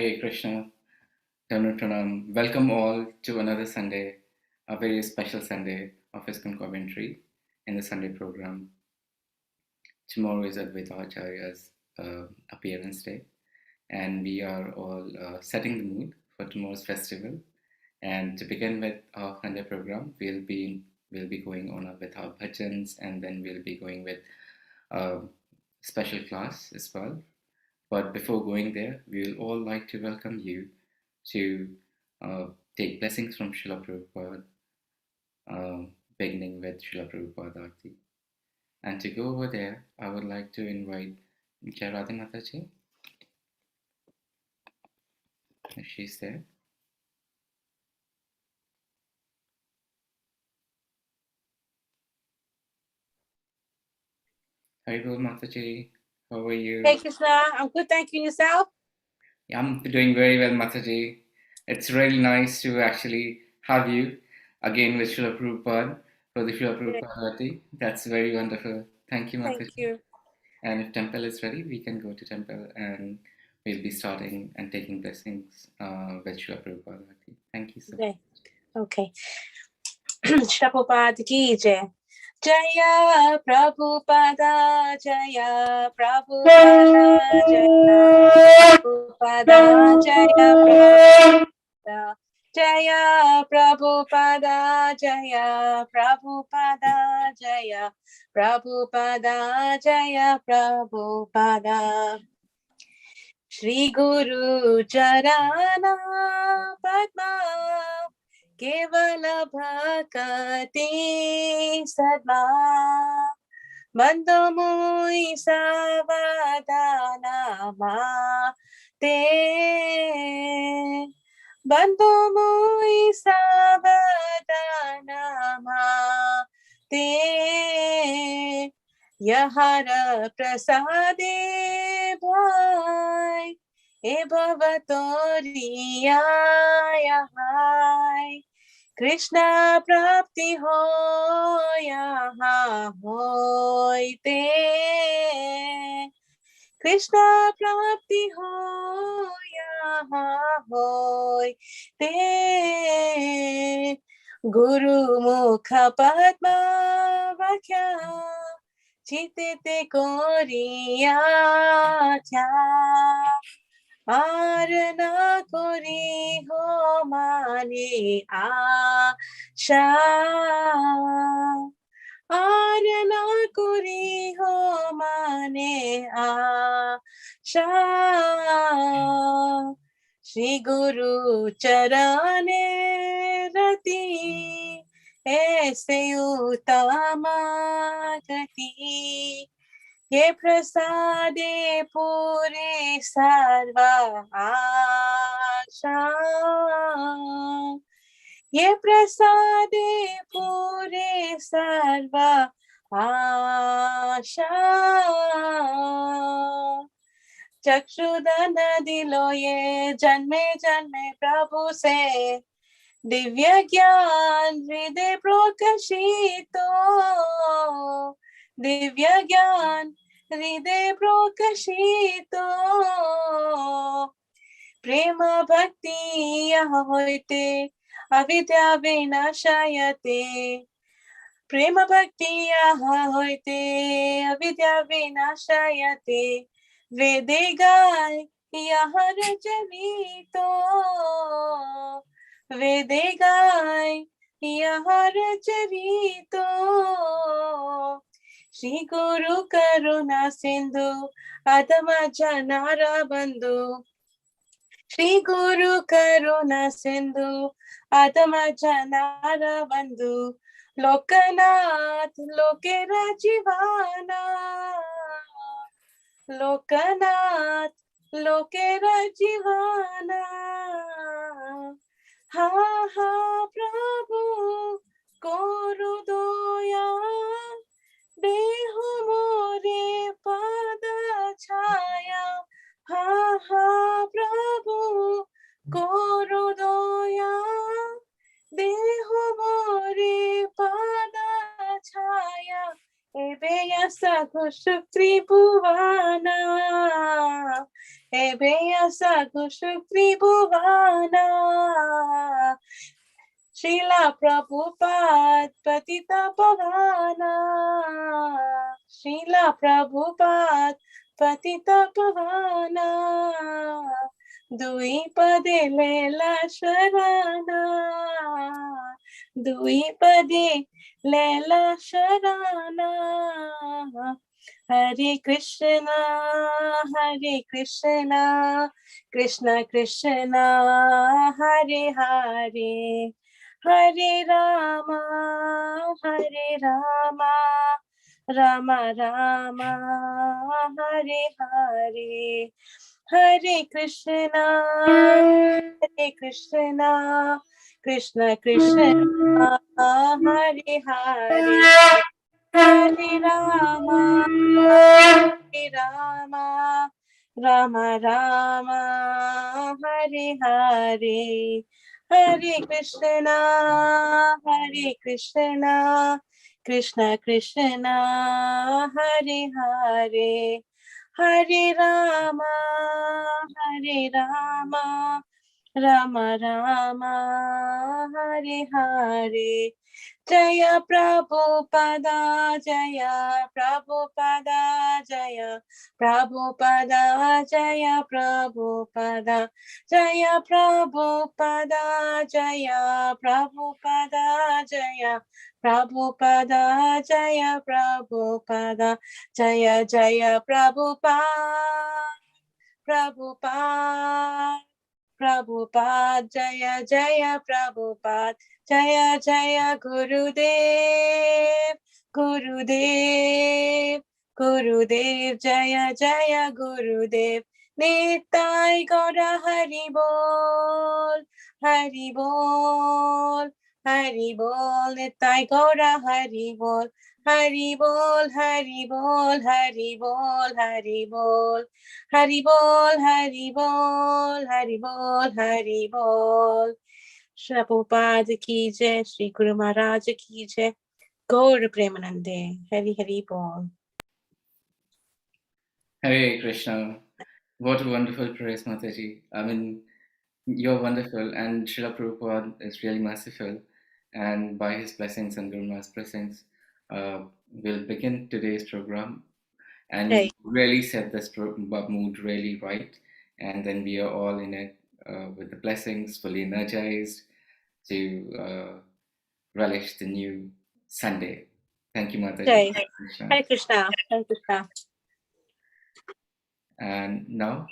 Hare Krishna, Pranam. Welcome all to another Sunday, a very special Sunday of Iskcon Coventry in the Sunday program. Tomorrow is Advaita Acharya's appearance day, and we are all setting the mood for tomorrow's festival. And to begin with our Sunday program, we'll be going on with our bhajans, and then we'll be going with a special class as well. But before going there, we will all like to welcome you to uh, take blessings from Srila Prabhupada, beginning with Srila Prabhupada Aarti. And to go over there, I would like to invite Radha Mataji, if she's there. Haribol Mataji, how are you? Hey Krishna, I'm good, thank you. Yourself? Yeah, I'm doing very well, Mataji. It's really nice to actually have you again with Srila Prabhupada for the Srila Prabhupada Aarti. That's very wonderful. Thank you, Mataji. Thank you. And if temple is ready, we can go to temple and we'll be starting and taking blessings with Srila Prabhupada. Thank you so much. Okay. Srila Prabhupada ki jai. Jaya Prabhupada, Jaya Prabhupada, Jaya Prabhupada, Jaya Prabhupada. Jaya Prabhupada, Jaya Prabhupada, Jaya Prabhupada, Jaya Prabhupada. Shri Guru Charana Padma Kevala Bhakati Sadma Bandhamui Savadana Ma Te Bandhamui Savadana Ma Te Yahara Prasade Bhai E Bhavatoriya Yahai Krishna Prapti Hoya Hoite Krishna Prapti Hoya Hoite Guru Mukha Padma Vakya Chitite Koriya Kya Arna Kori Ho Mani Asha Arna Kori Ho Mane Asha Shri Guru Charane Rati Aise Uttama Gati Ye prasade pure sarva asha Ye prasade pure sarva asha चक्षुदान दिलो ये जन्मे जन्मे प्रभु से दिव्य ज्ञान हृदय प्रकाशितो दिव्य ज्ञान हृदय प्रकाशितो प्रेम भक्ति यहाँ होते अविद्या विनाशायते प्रेम भक्ति यहाँ होते अविद्या विनाशायते वेदे गाय यहाँ रचनीतो वेदे गाय यहाँ रचनीतो श्री गुरु करुणा सिंधु आत्म जनारा बंधु श्री गुरु करुणा सिंधु आत्म जनारा बंधु लोकनाथ लोकेरा जीवाना लोकनाथ लोकेरा जीवाना हा हा प्रभु कोरु दोया देहु मोरे पद छाया हा हा प्रभु कोरु दोया देहु मोरे पद छाया एबे यसा घुष त्रिभुवाना Ebeyasa Tribhuvana. Srila Prabhupada Patita Pavana. Srila Prabhupada Patita Pavana. Dui pade lela sharana. Dui pade lela sharana. Hare Krishna, Krishna Krishna, Hare Hare, Hare Rama, Rama Rama, Hare Hare, Hare Krishna, Krishna Krishna, Hare Hare, Hare Rama, Rama Rama, Hare Hare, Hare Krishna, Krishna Krishna, Hare Hare, Hare Rama, Rama Rama, Hare Hare. Jaya Prabhupada, Jaya Prabhupada, Jaya Prabhupada, Jaya Prabhupada, Jaya Prabhupada, Jaya Prabhupada, Jaya Prabhupada, Jaya Prabhupada, Jaya Jaya Prabhupada, Prabhupada, Jaya Jaya Prabhupada, Jaya Jaya Gurudev, Jaya Jaya Gurudev, Nitai Gaura Hari Bol, Nitai Gaura Hari Bol, Hari Bol, Hari Bol, Hari Bol, Hari Bol. Hari Bol, Hari Bol, Hari Bol, Hari Bol. Shri Prabhupada ki jai, Shri Guru Maharaj ki jai, Gaur Premanande, Hari Hari Bol. Hare Krishna. What a wonderful praise, Mataji. I mean, you're wonderful, and Srila Prabhupada is really merciful. And by his blessings and Guru Maharaj's blessings, we'll begin today's program. And you really set this mood really right. And then we are all in it with the blessings, fully energized to relish the new Sunday. Thank you, Mataji. Hare Krishna. Hare Krishna. And now,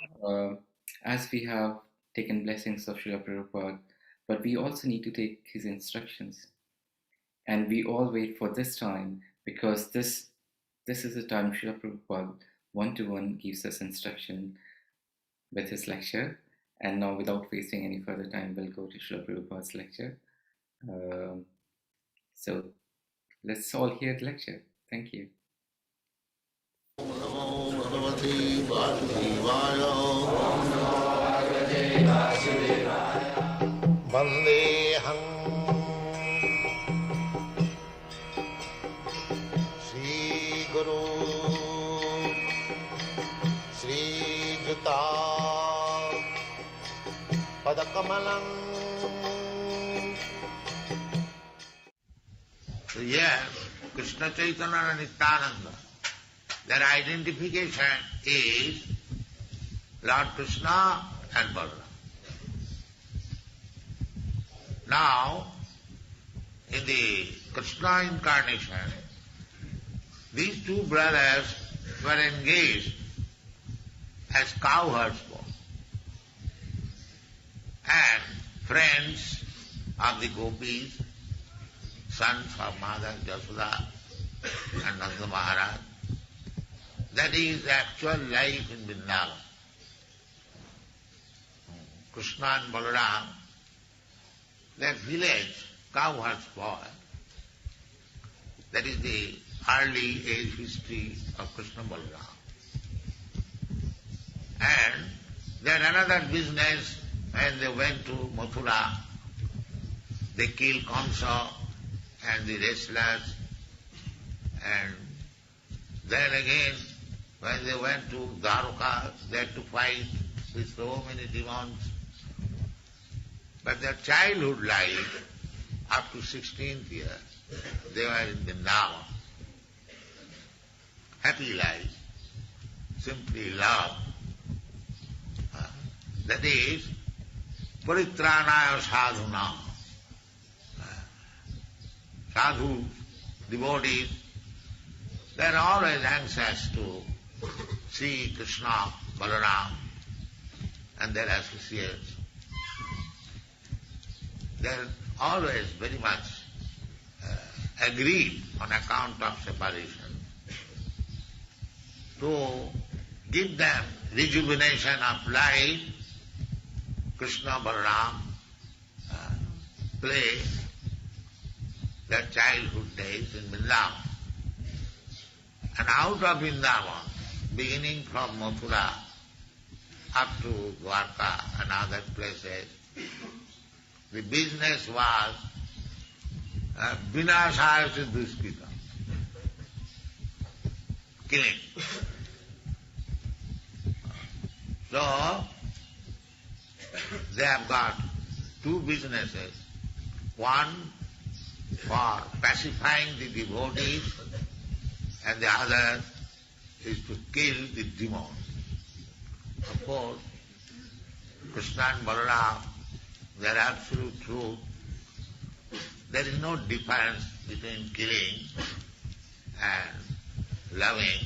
as we have taken blessings of Srila Prabhupada, but we also need to take his instructions. And we all wait for this time because this is the time Srila Prabhupada one-to-one gives us instruction with his lecture. And now, without wasting any further time, we'll go to Srila Prabhupada's lecture. So let's all hear the lecture. Thank you. Vandeham Sri Guru Sri Juta Padakamalam. So yes, Krishna Chaitanya and Nityananda, their identification is Lord Krishna and Balaram. Now, in the Krishna incarnation, these two brothers were engaged as cowherds both, and friends of the gopis, sons of Mother Jasoda and Nanda Maharaj. That is the actual life in Vrindavan. Krishna and Balaram, that village cowherds boy, that is the early age history of Krishna Balaram. And then another business, when they went to Mathura, they killed Kamsa and the wrestlers, and then again when they went to Dwarka, they had to fight with so many demons. But their childhood life, up to 16th year, they were in Vrindavan. Happy life, simply love. That is, paritranaya sadhuna. Sadhu, devotees, they are always anxious to see Krishna, Balaram, and their associates. They are always very much aggrieved on account of separation. To give them rejuvenation of life, Krishna, Balaram play their childhood days in Vrindavan. And out of Vrindavan, beginning from Mathura up to Dwarka and other places, the business was vinashaya duskita, killing. So, they have got two businesses. One for pacifying the devotees, and the other is to kill the demons. Of course, Krishna and Balaram, their absolute truth, there is no difference between killing and loving.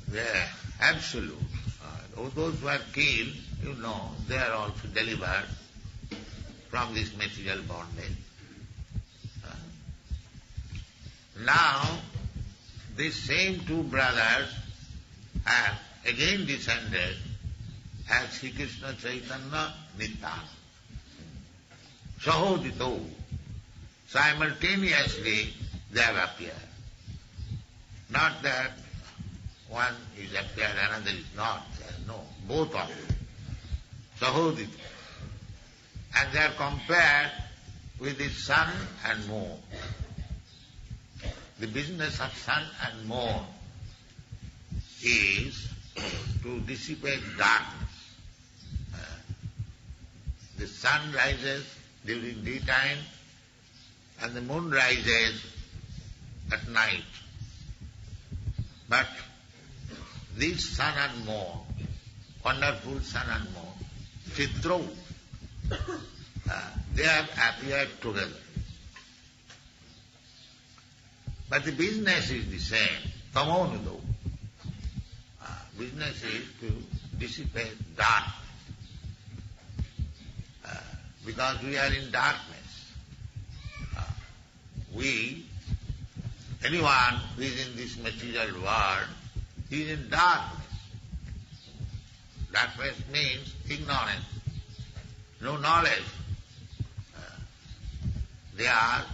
They are absolute. Those who are killed, you know, they are also delivered from this material bondage. Now, these same two brothers have again descended as Sri Krishna Chaitanya Nityananda. Sahodito. Simultaneously they have appeared. Not that one is appeared, another is not there. No, both of them. Sahodito. And they are compared with the sun and moon. The business of sun and moon is to dissipate darkness. The sun rises during daytime and the moon rises at night. But this sun and moon, wonderful sun and moon, Chitro, they have appeared together. But the business is the same. Tamonudo. Business is to dissipate darkness. Because we are in darkness. Anyone who is in this material world, he is in darkness. Darkness means ignorance, no knowledge. They are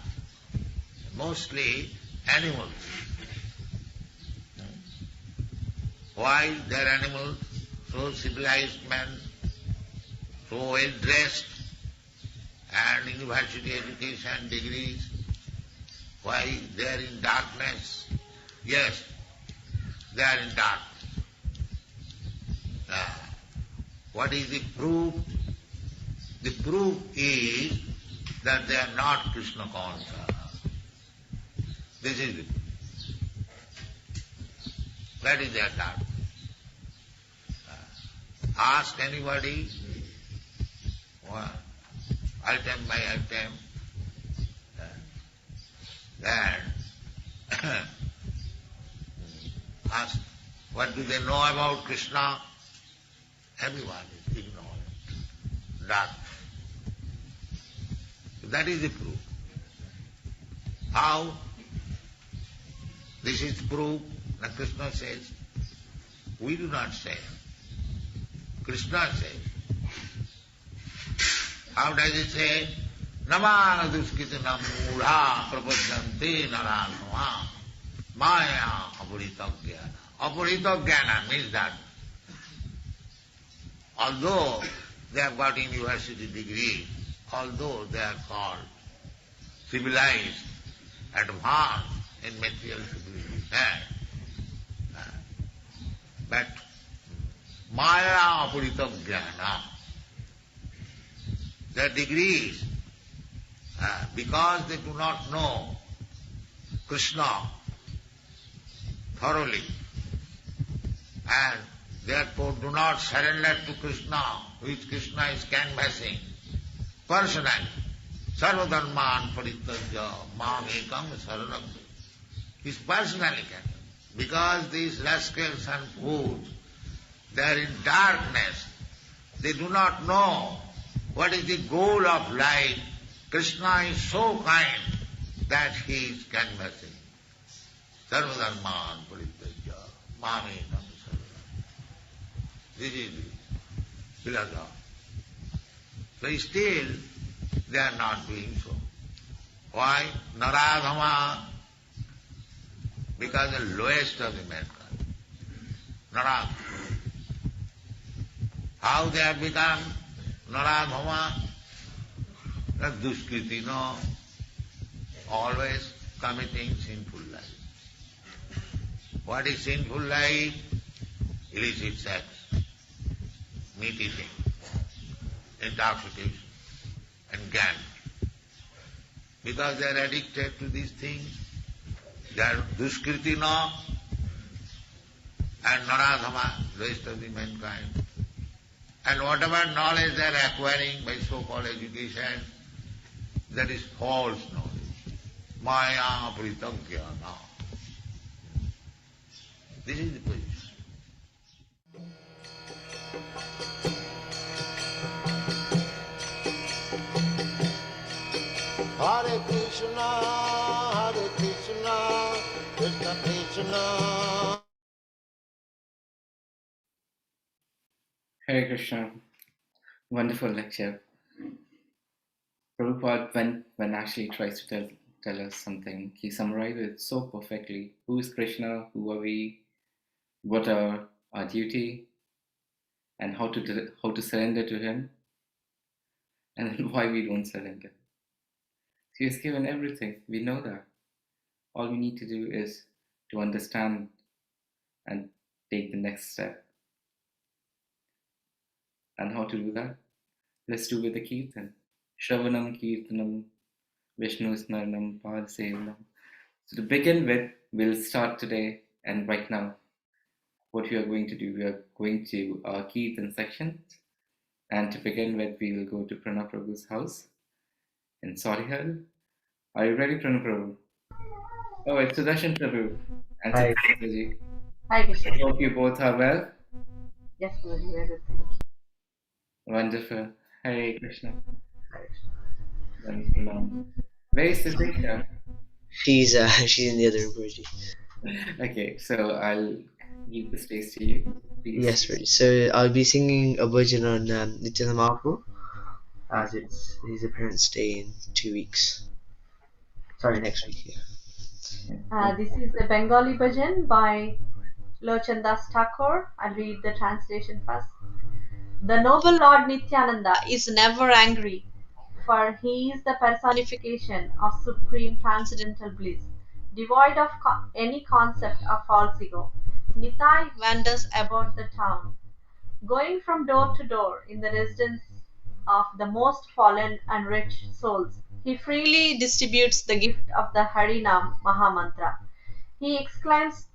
mostly animals. Why they are animals? So civilized men, so well dressed, and university education, degrees. Why they are in darkness? Yes, they are in darkness. What is the proof? The proof is that they are not Krishna conscious. This is it. That is their darkness. Ask anybody, item by item, that ask, what do they know about Krishna? Everyone is ignorant, dark. That is the proof. How? This is proof. Now Krishna says, we do not say. Krishna says. How does it say? Namana duskitanam mudha prapajyante naranama maya apurita jnana. Apurita jnana means that although they have got university degree, although they are called civilized, advanced in material civilization, but Maya apurita jnana. The degrees, because they do not know Krishna thoroughly, and therefore do not surrender to Krishna, which Krishna is canvassing personally. Sarvadharman parityajya mam ekam saranam. He is personally canvassing. Because these rascals and fools, they are in darkness. They do not know what is the goal of life. Krishna is so kind that he is canvassing. Sarvadharman parityajya mam ekam saranam. This is the philosophy. So still they are not doing so. Why? Naradhama. Because the lowest of the mankind. Naradhama. How they have become Naradhama? Duskriti, no. Always committing sinful life. What is sinful life? Illicit sex, meat eating, intoxication, and gambling. Because they are addicted to these things, they are duskritina and naradhama, rest of the mankind. And whatever knowledge they are acquiring by so-called education, that is false knowledge. Maya pritagya. This is the position. Hare Krishna, Krishna Krishna. Hare Krishna. Wonderful lecture. Prabhupada, when actually tries to tell us something, he summarizes it so perfectly. Who is Krishna? Who are we? What are our duty? And how to surrender to him? And then why we don't surrender. He has given everything. We know that. All we need to do is to understand and take the next step. And how to do that? Let's do with the Kirtan. Shravanam Kirtanam Vishnu Smaranam Padasevanam. So to begin with, we'll start today and right now. What we are going to do, we are going to our Kirtan section. And to begin with, we will go to Pranab Prabhu's house in Solihull. Are you ready, Pranab Prabhu? Oh, it's Sudarshan Prabhu and Hi. Prabhuji. Hi, Krishna. I hope you both are well. Yes, Prabhuji, very good, thank you. Wonderful. Hare Krishna. Hare Krishna. Wonderful. Where is Siddhika? She's in the other room, Prabhuji. Okay, so I'll give the space to you, please. Yes, Prabhuji. So I'll be singing a bhajan on Nityananda Mahaprabhu, as it's his apparent day in 2 weeks. Sorry, next week. Yeah. This is a Bengali bhajan by Lochan Das Thakur. I'll read the translation first. The noble Lord Nityananda is never angry, for he is the personification of supreme transcendental bliss, devoid of any concept of false ego. Nitai wanders about the town, going from door to door in the residence of the most fallen and rich souls. He freely distributes the gift of the Harinam Mahamantra. He exclaims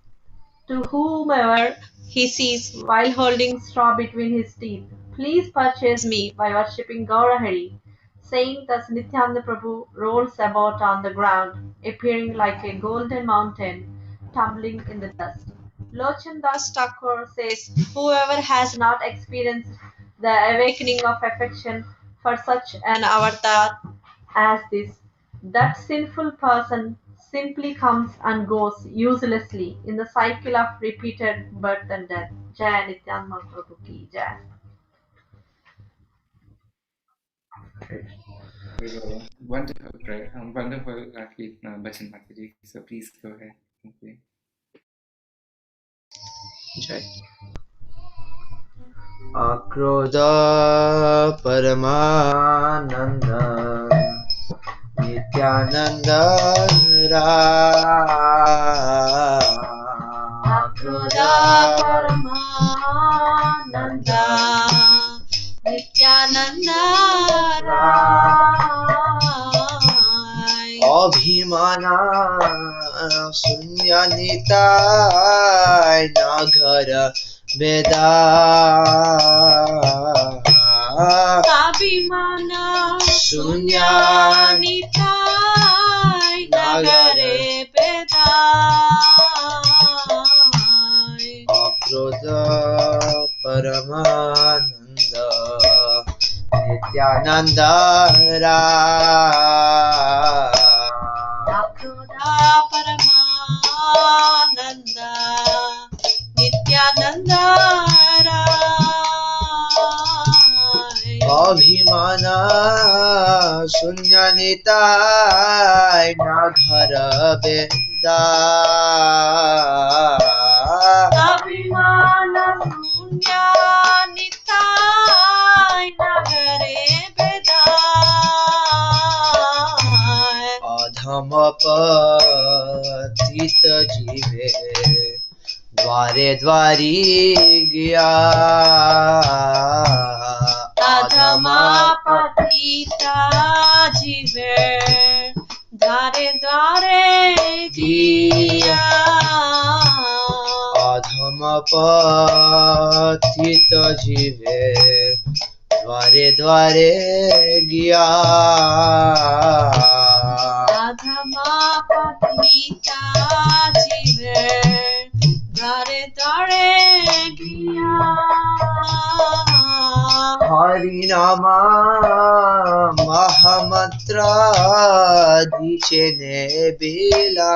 to whomever he sees while holding straw between his teeth, "Please purchase me by worshipping Gaurahari." Saying thus, Nityananda Prabhu rolls about on the ground, appearing like a golden mountain tumbling in the dust. Lochan Das Thakur says, "Whoever has not experienced the awakening of affection for such an avatar as this, that sinful person simply comes and goes uselessly in the cycle of repeated birth and death." Jai Nityananda Prabhu ki Jai. Wonderful, great. Wonderful, Bachan Mataji. So please go ahead. Thank you. Jai. Akrodha Paramananda Nityananda Akrodha Paramananda अभिमाना शून्य निताय नगर वेदा अभिमाना शून्य निताय नगरे पेदाय अक्रोध परमानंद नित्यानंद अक्रोधा परमानंद नित्यानंद अभिमान शून्य निताय नगर वेदा अभिमान शून्य निताय नगरे वेदाय अधम पतित जीवे द्वारे द्वारी गया अधमा पतिता जीवे द्वारे द्वारे जिया अधम पतित जीवे द्वारे द्वारे गया अधमा पतिता जीवे द्वारे द्वारे जिया हरि नाम महामंत्र दीचेने बेला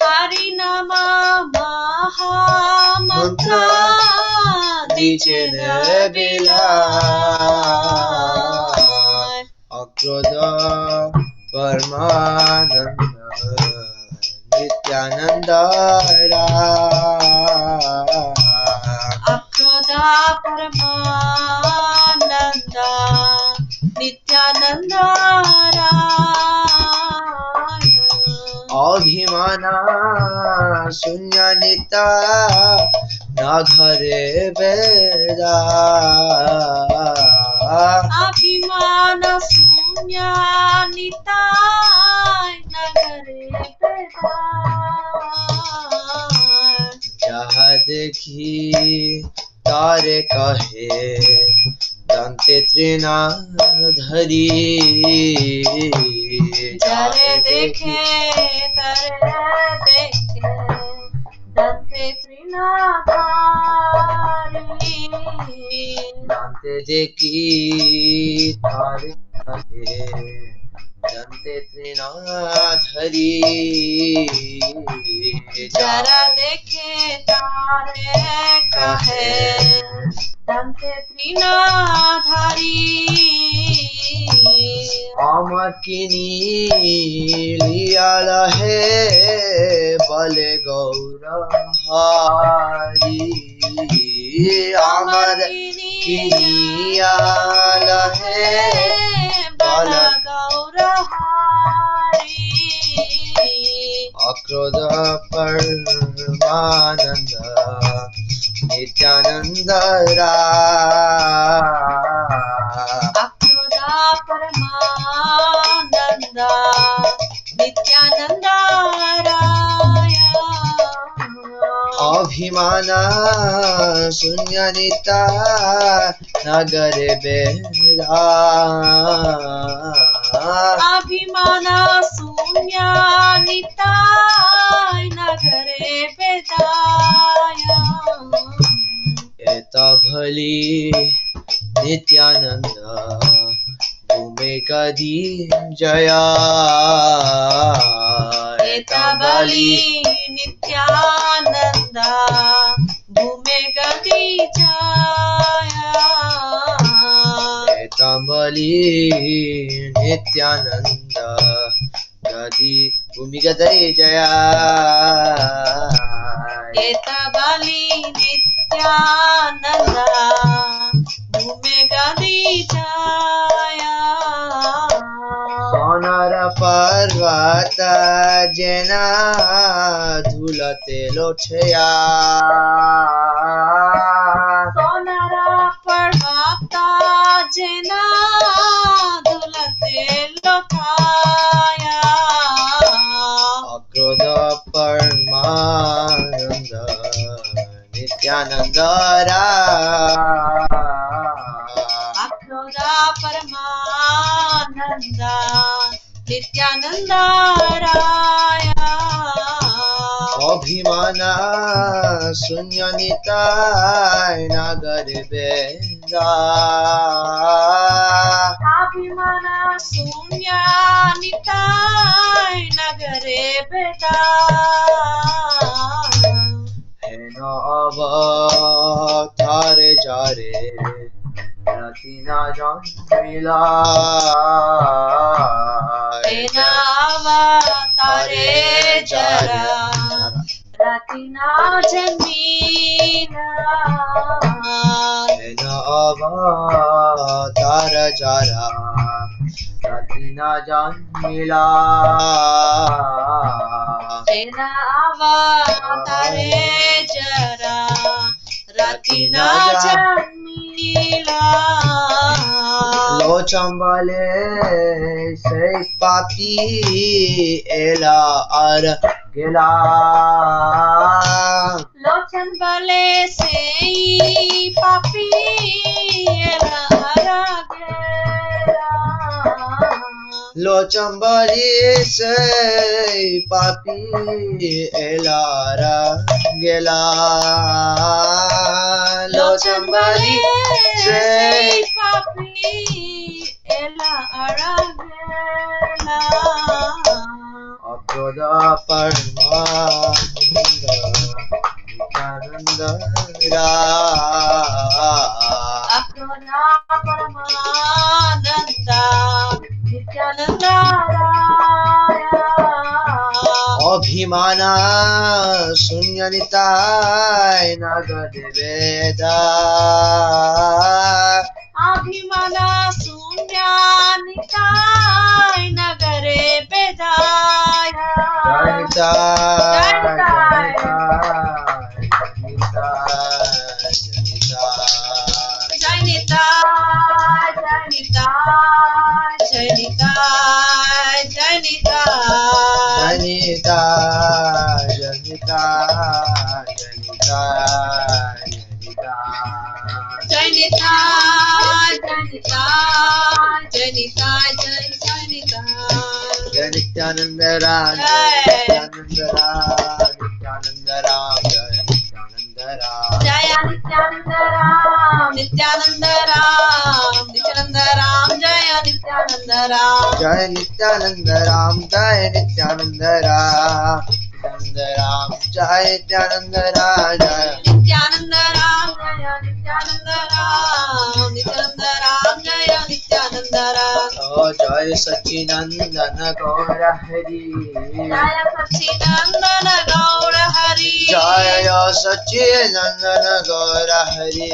हरि नाम महामंत्र दीचेने बेला अक्रोध परमानंद नित्यानंद अक्रोध परमानंद नित्यानंद अभिमान शून्य निता नगरे वेदा अभिमान शून्य निताय नगरे वेदा जहाँ देखी तारे कहे दंते त्रिना धरी जरे देखे तरे देखे दंते त्रिनाधारी दंते देखी तारे कहे दंते त्रिना धरी जरा देखे तारे कहे दंते त्रिनाधारी अमर किनी लियाल है बले गौर हारी अमर किनियाल है बल गौरहारी अक्रोध परमानंद नित्यानंद अक्रोधा परमानंद नित्यानंद अभिमान शून्य निता नगरे बेदा अभिमान शून्य निताय नगरे बेदाय एत भली नित्यानंद भूमे कदी जया एत बलि नित्यानंद भूमे गति छाया एत भली नित्यानंद गदी भूमि गदई जया एत बलि नित्यानंद भूमे गति छाया सोनार पर्वत जेना धुलते लोठया सोनारा पर्वत जेना धुलते लोठा Nityananda Akroda Paramananda Nityananda Raya Abhimana Sunyanitai Nagare Beda Abhimana Sunya Nitai Nagare Beda Hena Avatare Jare Ratina Janmila Enava Tare Jara Ratina Janmina Hena Avatare Jara Ratina Janmila Enava Tare Jara Ratina Janmila Lochambale say papi ela ar gela Lochan Bale Sei Papi Ela Aragera Lochambale say papi ela ar gela Lochambale say Papi Ela Aragera Apoda Paramananda Nityananda Akrona Paramananda Nityananda Raya Abhimana Sunyanitai Nagade Veda Abhimana Sunyanitai Nagare Bedaya Janita Janita Janita Janita Janita Janita Janita Janita Janita Janita Janita Janita Nityananda Ram Nityananda Ram Jaya Nityananda Ram Nityananda Ram Nityananda Ram Jaya Nityananda Ram Jai Nityananda Ram Jai Nityananda Ram Nityananda Ram Jai Nityananda Ram Nityananda Ram Jaya Nityananda Ram Nityananda Ram Jaya Nityananda Ram Oh Jai Sachinandana Gaura Hari Jaya Sachinandana Gaura Hari Jaya Sachinandana Gaura Hari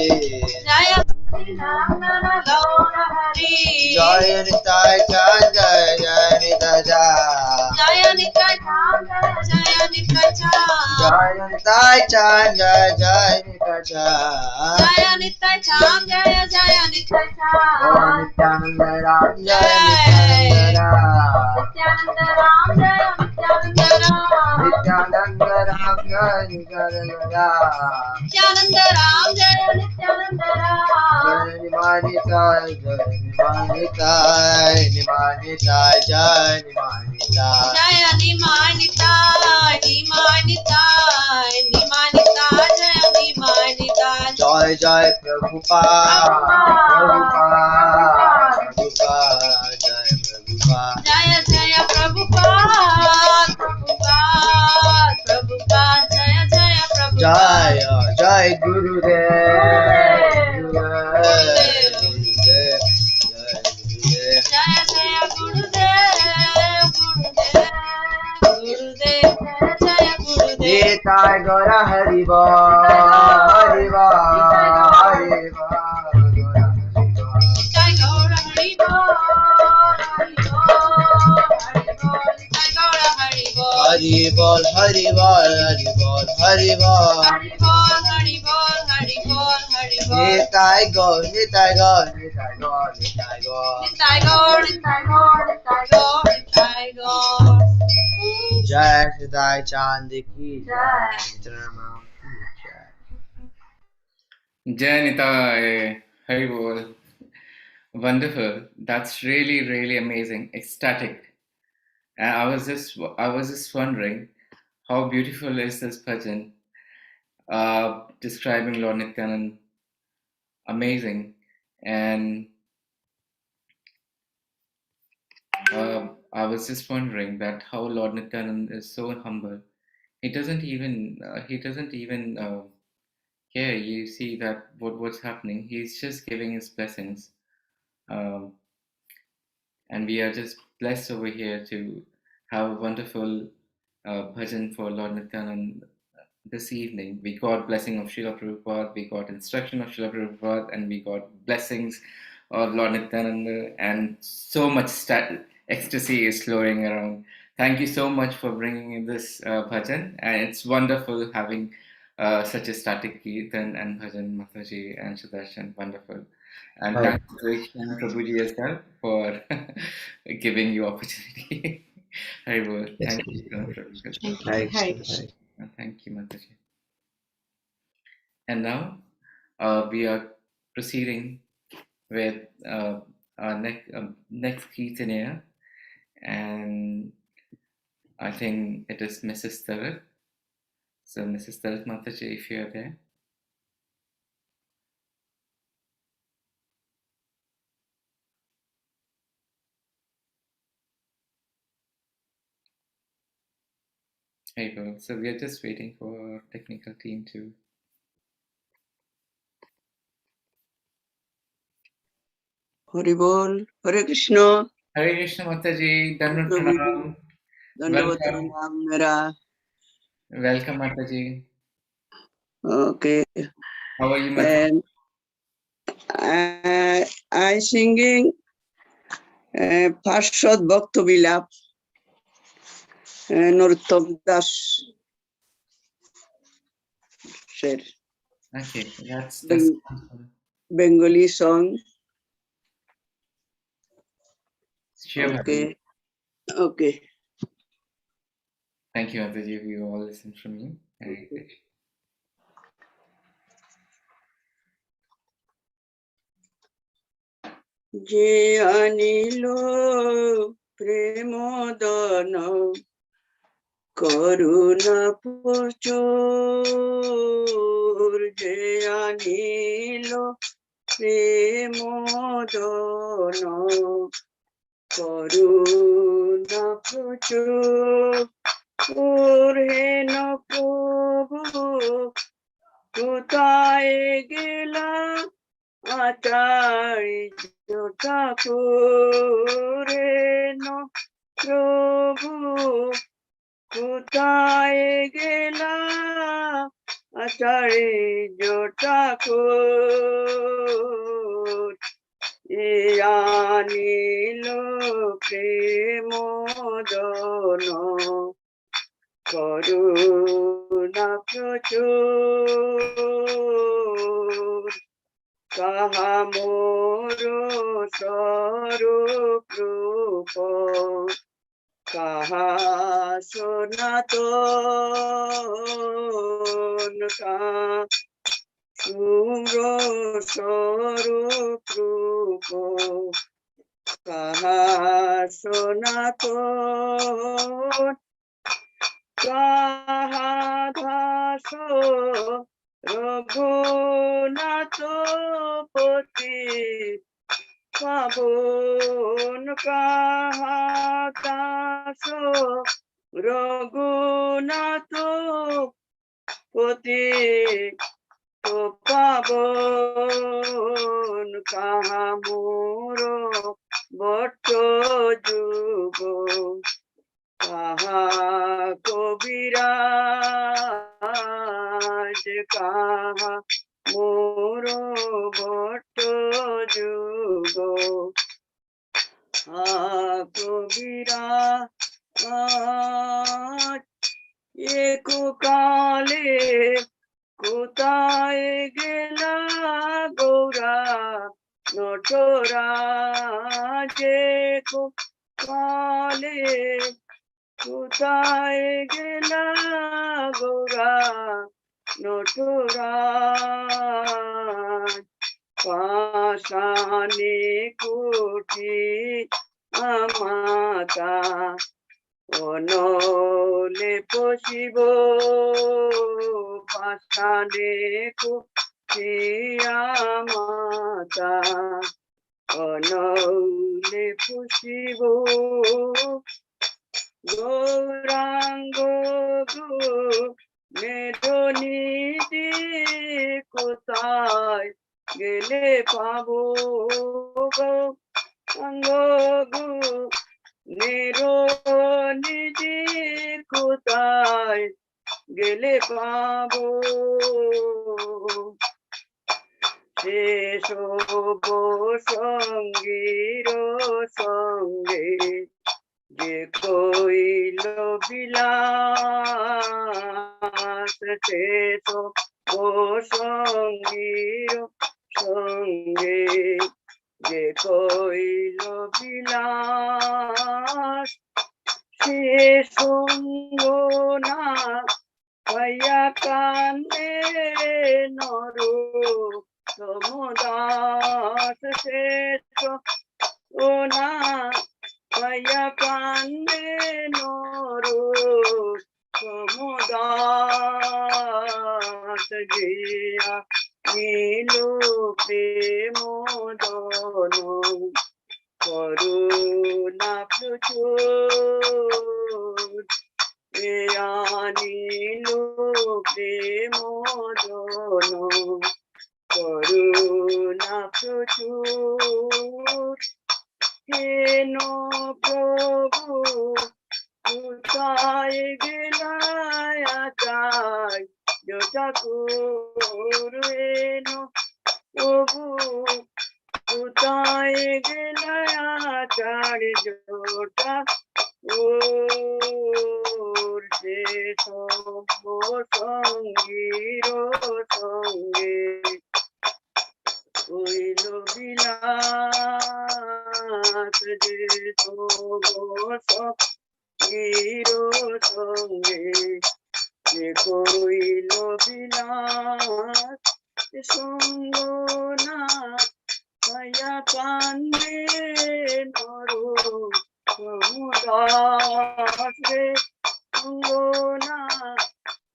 Jaya Sachinandana Gaura Hari Jaya Nitai Chan Jaya Nitai Chan Jaya Nitai Chan Jaya Nitai Chan Jaya Nitai Chan Jaya Jaya Nitai Chan Jaya Nitai Chan Jaya Jaya Nitai Chan Oh Nityananda Ram Jaya Nityananda Ram Nityananda Ram Nityananda Ram Jaya Nityananda Ram Nityananda Ram Jaya Nityananda Ram Nimanitai Jai Nimanitai Nimanitai Jai Nimanitai Jaya Nimanitai Nimanitai Nimanitai Jaya Nimanitai Jai Jai Prabhupada Prabhupada Prabhupada Jai Prabhupada Jaya Jaya Prabhupada Prabhupada Prabhupada Jaya Jaya Prabhupada Jaya Jai Gurudev Gurudev Gurudev Jai Gurudev Jaya Jaya Gurudev Gurudev Gurudev Jaya Jaya Gurudev Nitai Gaura Hariva Hariva Hariva Nitai Gaura Haribol Haribol Nitai Gaura Haribol Haribol Haribol Haribol Haribol Haribol Haribol Haribol Haribol Nitai Gaur Nitai Gaur Nitai Gaur Nitai Gaur Nitai Gaur Nitai Gaur Nitai Gaur Nitai Gaur Jai Nitai Chand ki Jai Jai Janita, Hari Bol. Wonderful. That's really, really amazing. Ecstatic. And I was just wondering how beautiful is this bhajan describing Lord Nityanand. Amazing. And I was just wondering that how Lord Nityanand is so humble. He doesn't even care. You see that what's happening. He's just giving his blessings. Um, and we are just blessed over here to have a wonderful bhajan for Lord Nityanand this evening. We got blessing of Srila Prabhupada, we got instruction of Srila Prabhupada, and we got blessings of Lord Nityananda, and so much ecstasy is flowing around. Thank you so much for bringing in this bhajan, and it's wonderful having such a static Kirtan and bhajan, Mataji and Sudarshan. Wonderful. And Hi. thanks to Ishan Prabhuji as well for giving you opportunity. Haribol. Yes, Thank you yes, so much, yes. Prabhuji. Hi, Hare Krishna. Krishna. Hi. Thank you, Mataji. And now we are proceeding with our next Kirtaniya, and I think it is Mrs. Tarak. So, Mrs. Tarak Mataji, if you are there. There you go. So, we are just waiting for our technical team to. Haribol, Hare Krishna, Hare Krishna Mataji, Dandavat Prabhu ji, Pranam. Dandavat Welcome. Pranam Mera. Welcome, Mataji. Okay, How are you, Mataji? and I singing Parshad Bhakta Bilap, Narottam Das sir, Okay, that's Ben- wonderful. Bengali song. Sure, Mataji. Okay, okay. Thank you, Mataji. We all listen from you. Hare Krishna. যে আনিল প্রেম দান করুণা প্রচুর যে আনিল প্রেম দান করুণা প্রচুর হেন প্রভু কোথায় গেলা আচার্য ঠাকুর প্রভু কোথায় গেলা আচার্য ঠাকুর এ আনিল প্রেম দন করুণা প্রচুর কাহা মোর স্বরূপ রূপ কাহা সনাতন সুর স্বরূপ রূপ কাহা সনাতন কাহা দাস রঘুনাথ পতি পাবন কাহা দাস রঘুনাথ পতি পাবন কাহা মোর বট যুগ কাহা কবিরাজ কাহা মোর বট যুগ কবিরাজ এক কালে কোথায় গেলা গৌরা নটরাজ কালে কোথায় গেলা গৌরা নটরাজ পাশানে কুটি মাতা অনলে পশিব পাশানে কুটি মাতা অনলে পশিব গৌরাঙ্গ মেদনীতি কোথায় গেলে পাবো গৌরাঙ্গ মেদনীতি কোথায় গেলে পাবো শেষ সঙ্গীর সঙ্গে যে কইল বিলাস শেষ সঙ্গীর সঙ্গে যে কইল বিলাস সে সঙ্গ না পাইয়া কান্দে নর সমদাস শেষ ও না পাইয়া কান্দে নর সমদাস গিয়া নীল প্রেম দন করুণা প্রচুর নীল প্রেম দন করুণা প্রচুর হেন প্রভু কোথায় গেলায় চাই ঠাকুর হেন প্রভু কোথায় গেলায় চারি জোটা ওর যে সঙ্গীর সঙ্গে হইল বিলাস যে সঙ্গীর সঙ্গে যে কইল বিলাস সঙ্গ না পাইয়া কান্দে নর সমদাস রে সঙ্গ না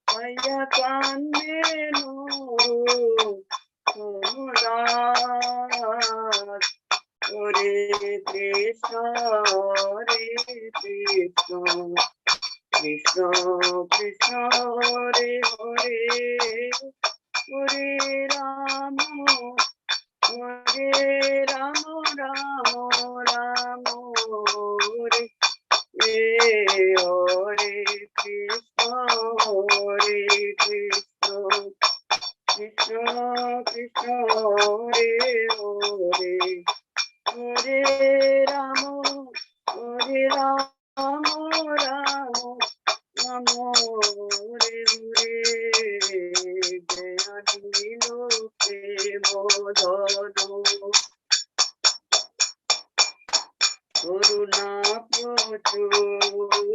পাইয়া কান্দে নর সমদাস হরে কৃষ্ণ কৃষ্ণ কৃষ্ণ হরে হরে হরে রাম রাম রাম হরে হরে কৃষ্ণ কৃষ্ণ কৃষ্ণ হরে হরে হরে রাম রাম রাম হরে হরে জয় নীল প্রেম ধন করুণা প্রচুর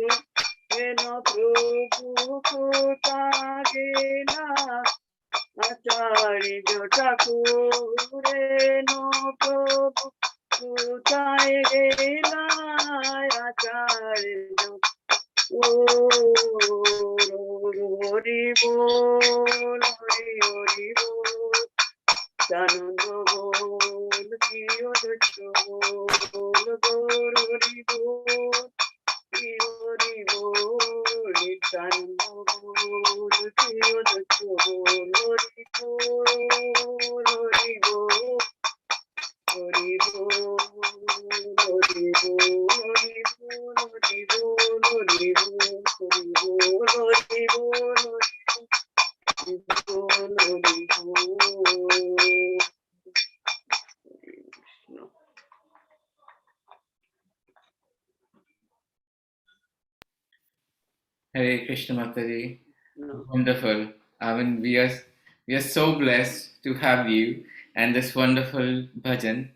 হেন প্রভু কোথা গেলা আচার্য ঠাকুর হেন প্রভু কোথায় গেলা আচার্য ও হরি বল হরি হরি বল আনন্দ বল প্রিয় দত্ত বল গৌর হরি বল প্রিয় হরি বল নিত্যানন্দ বল প্রিয় দত্ত বল হরি বল হরি বল হরি বল হরি বল হরি বল হরি বল হরি বল হরি বল হরি বল হরি বল Hare Krishna Mataji. Wonderful. I mean, we are so blessed to have you and this wonderful bhajan.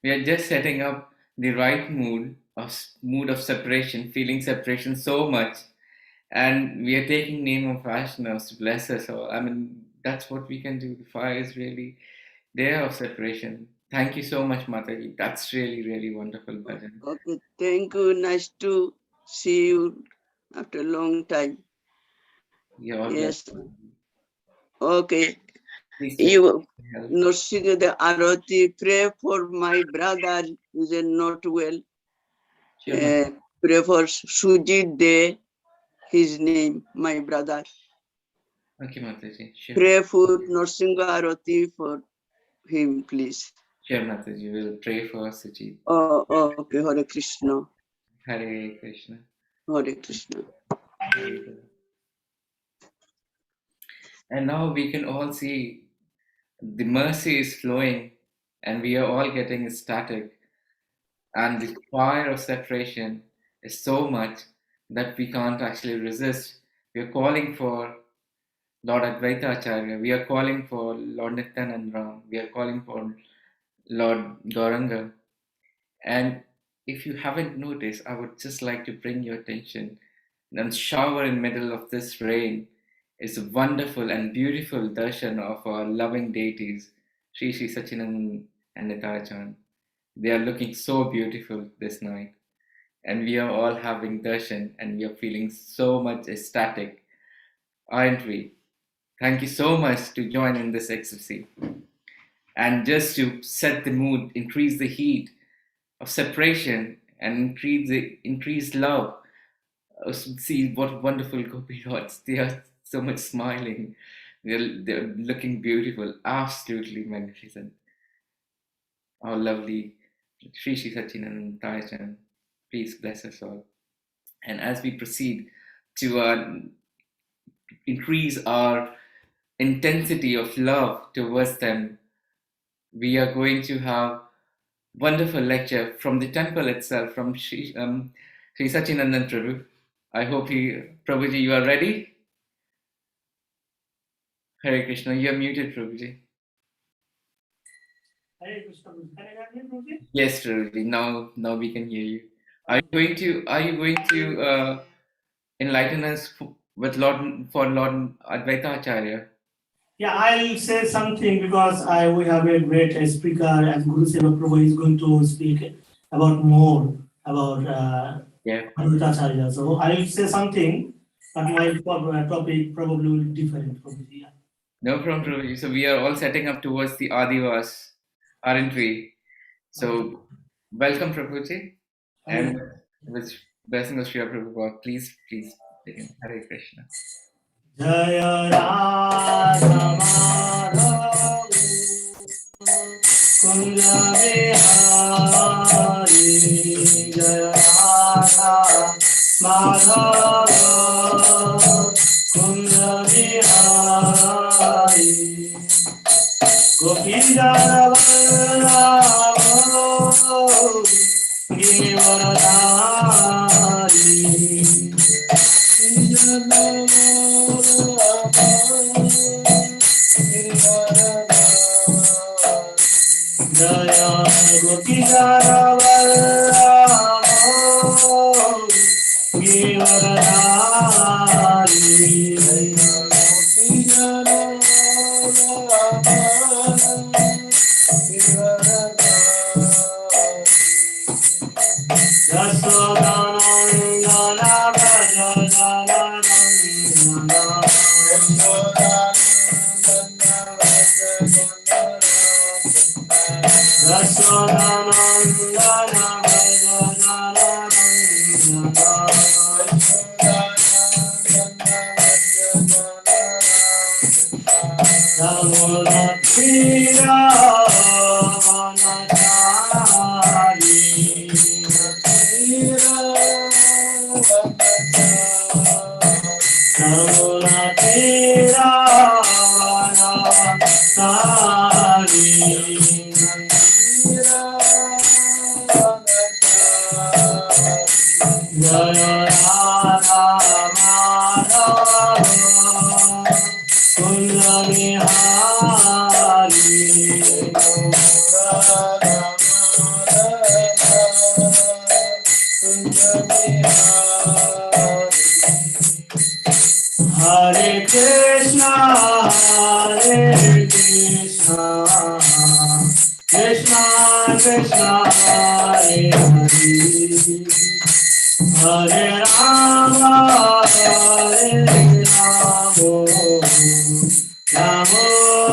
We are just setting up the right mood of separation, feeling separation so much, and we are taking name of Vaishnavas to bless us all. I mean, that's what we can do. The fire is really day of separation. Thank you so much, Mataji. That's really, really wonderful, bhajan. Okay, thank you. Nice to see you after a long time. You're all Yes. blessed. Okay. Please take You help. nursing the Arati, pray for my brother who is not well. Sure, Mataji. Pray for Sujit De, his name, my brother. Okay, Mataji. Sure. Pray for nursing Arati for him, please. Sure, Mataji. We'll pray for Sujit. Oh, okay. Hare Krishna. Hare Krishna. Hare Krishna. And now we can all see the mercy is flowing and we are all getting ecstatic. And the fire of separation is so much that we can't actually resist. We are calling for Lord Advaita Acharya, we are calling for Lord Nityanand Ram, we are calling for Lord Gauranga. And if you haven't noticed, I would just like to bring your attention. The shower in middle of this rain is a wonderful and beautiful darshan of our loving deities, Sri Sri Sachinand and Nitarachan. They are looking so beautiful this night. And we are all having darshan and we are feeling so much ecstatic, aren't we? Thank you so much to join in this ecstasy. And just to set the mood, increase the heat of separation and increase love. See what wonderful gopi lords. They are so much smiling. They're looking beautiful, absolutely magnificent. Our lovely Sri Sri Sachinand Tayachan. Please bless us all. And as we proceed to increase our intensity of love towards them, we are going to have wonderful lecture from the temple itself, from Sri Sachinandan Prabhu. I hope Prabhuji, you are ready? Hare Krishna, you are muted, Prabhuji. Hare Krishna. Can I hear Prabhuji? Yes, Prabhuji, now we can hear you. Are you going to enlighten us with Lord Advaita Acharya? Yeah, I'll say something because we have a great speaker as Guru Seva Prabhu is going to speak about more about Yeah. Advaita. So I'll say something, but my topic probably will be different. Prabhuji. Yeah. No problem, Prabhuji. So we are all setting up towards the Adivas, aren't we? So welcome, Prabhuji. And with blessing of Sri Prabhupada, please begin. Hare Krishna. Jaya Radha Madhava Kunja Vihari Jaya Radha Madhava Kunja Vihari Govinda Vallabha Giridhari Jaya Gopikara Vallabha Giridhari Yasodhanandana Hare Krishna, Hare Krishna, Hare Rama, Rama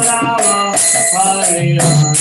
Rama, Hare Hare,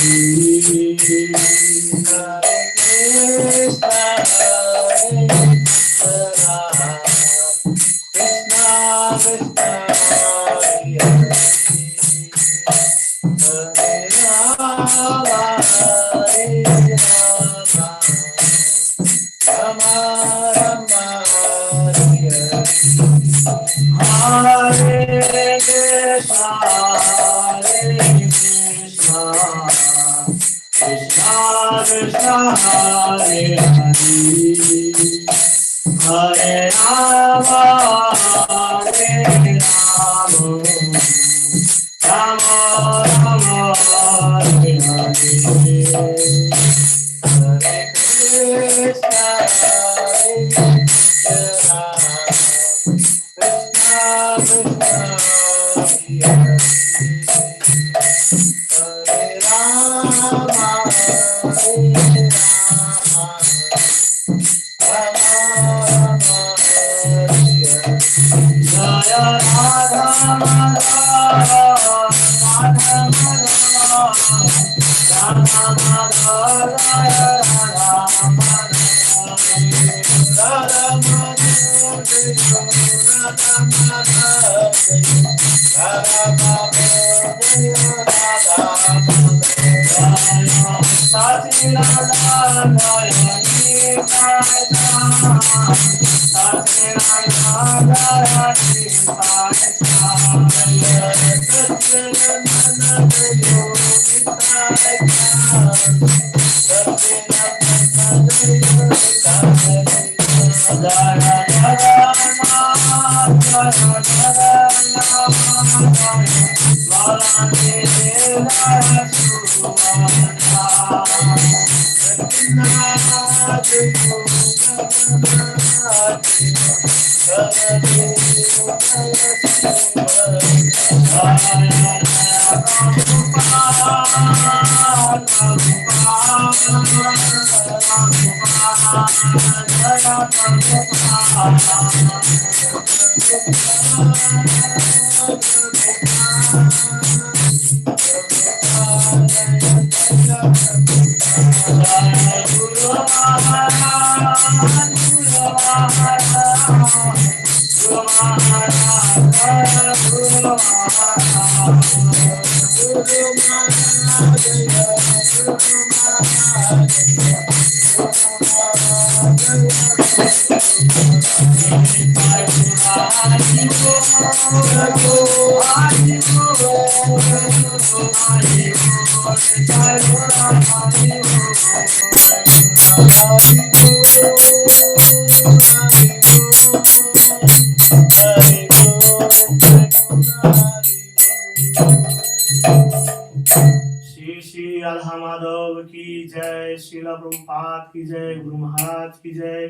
Shri Radha Madhav की जय, श्रीला प्रभुपाद की जय, गुरु महाराज की जय,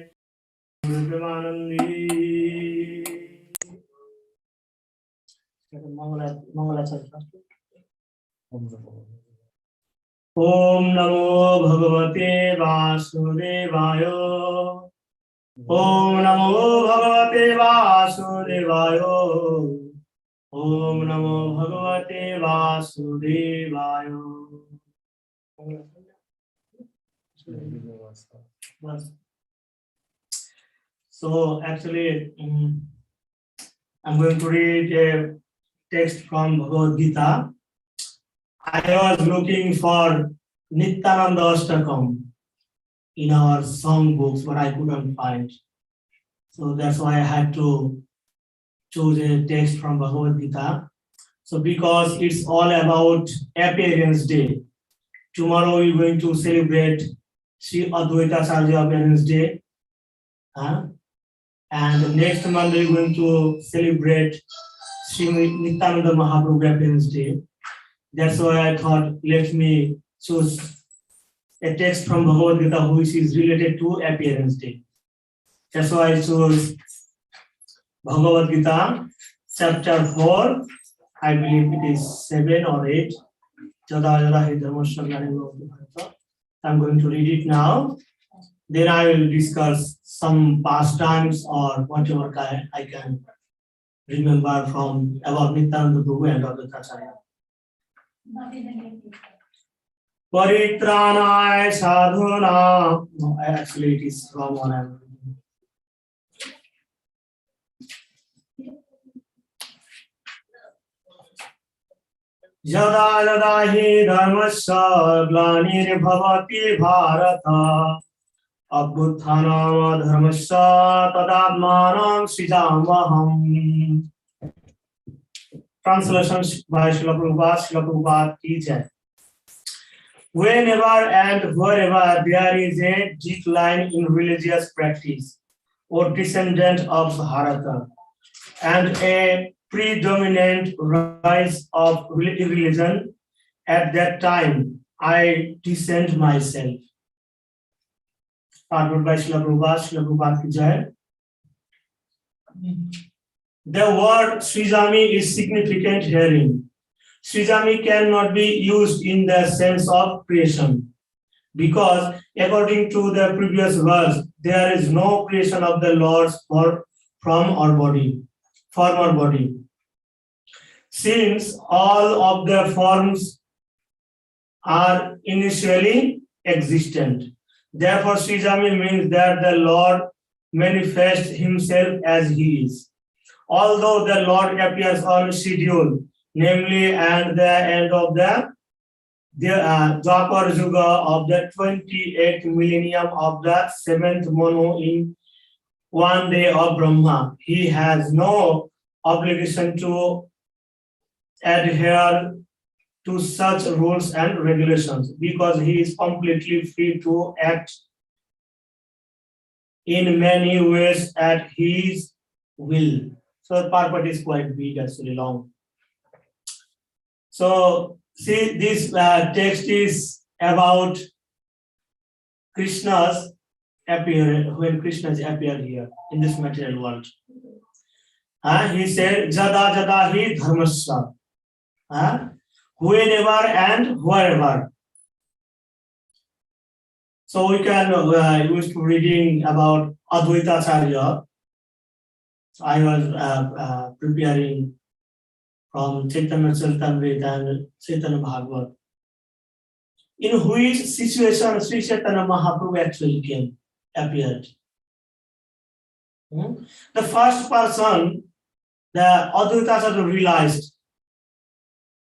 गुरु प्रेमानंदी। ओम नमो भगवते वासुदेवाय। ओम नमो भगवते वासुदेवाय। ओम नमो भगवते वासुदेवाय। So actually, I'm going to read a text from Bhagavad Gita. I was looking for Nityananda Ashtakam in our song books, but I couldn't find. So that's why I had to choose a text from Bhagavad Gita. So because it's all about Appearance Day. Tomorrow we're going to celebrate Sri Advaita Acharya Appearance Day. And next month we're going to celebrate Sri Nityananda Mahaprabhu Appearance Day. That's why I thought, let me choose a text from Bhagavad Gita which is related to Appearance Day. That's why I chose Bhagavad Gita, chapter 4, I believe it is 7 or 8. I'm going to read it now. Then I will discuss some pastimes or whatever I can remember from about Nityananda Prabhu and Advaita Acharya. Paritranaya sadhuna. No, actually it is wrong one. I'm reading. Yada yada hi dharmasya glaniribhavati bharata abhutthanam dharmasya tadatmanam srijamaham. Translation by Srila Prabhupada teacher. Whenever and wherever there is a decline in religious practice or descendant of Bharata and a predominant rise of religion, at that time I descend myself. Started by Srila Prabhupada ki jai. The word Srijami is significant herein. Srijami cannot be used in the sense of creation, because according to the previous verse, there is no creation of the Lord's from our body, former body. Since all of the forms are initially existent, therefore Srijami means that the Lord manifests himself as he is. Although the Lord appears on schedule, namely at the end of the Dwapar Yuga of the 28th millennium of the 7th Manu in one day of Brahma, he has no obligation to adhere to such rules and regulations, because he is completely free to act in many ways at his will. So the purport is quite big, actually long. So see, this text is about Krishna's appearance, when Krishna's appeared here in this material world. He said, Jada Jada hi dharmasya. Whenever and wherever. So we can use to reading about Advaita Acharya. I was preparing from Chaitanya Charitamrita and Chaitanya Bhagavat, in which situation Sri Chaitanya Mahaprabhu actually appeared. The first person, the Advaita Acharya realized,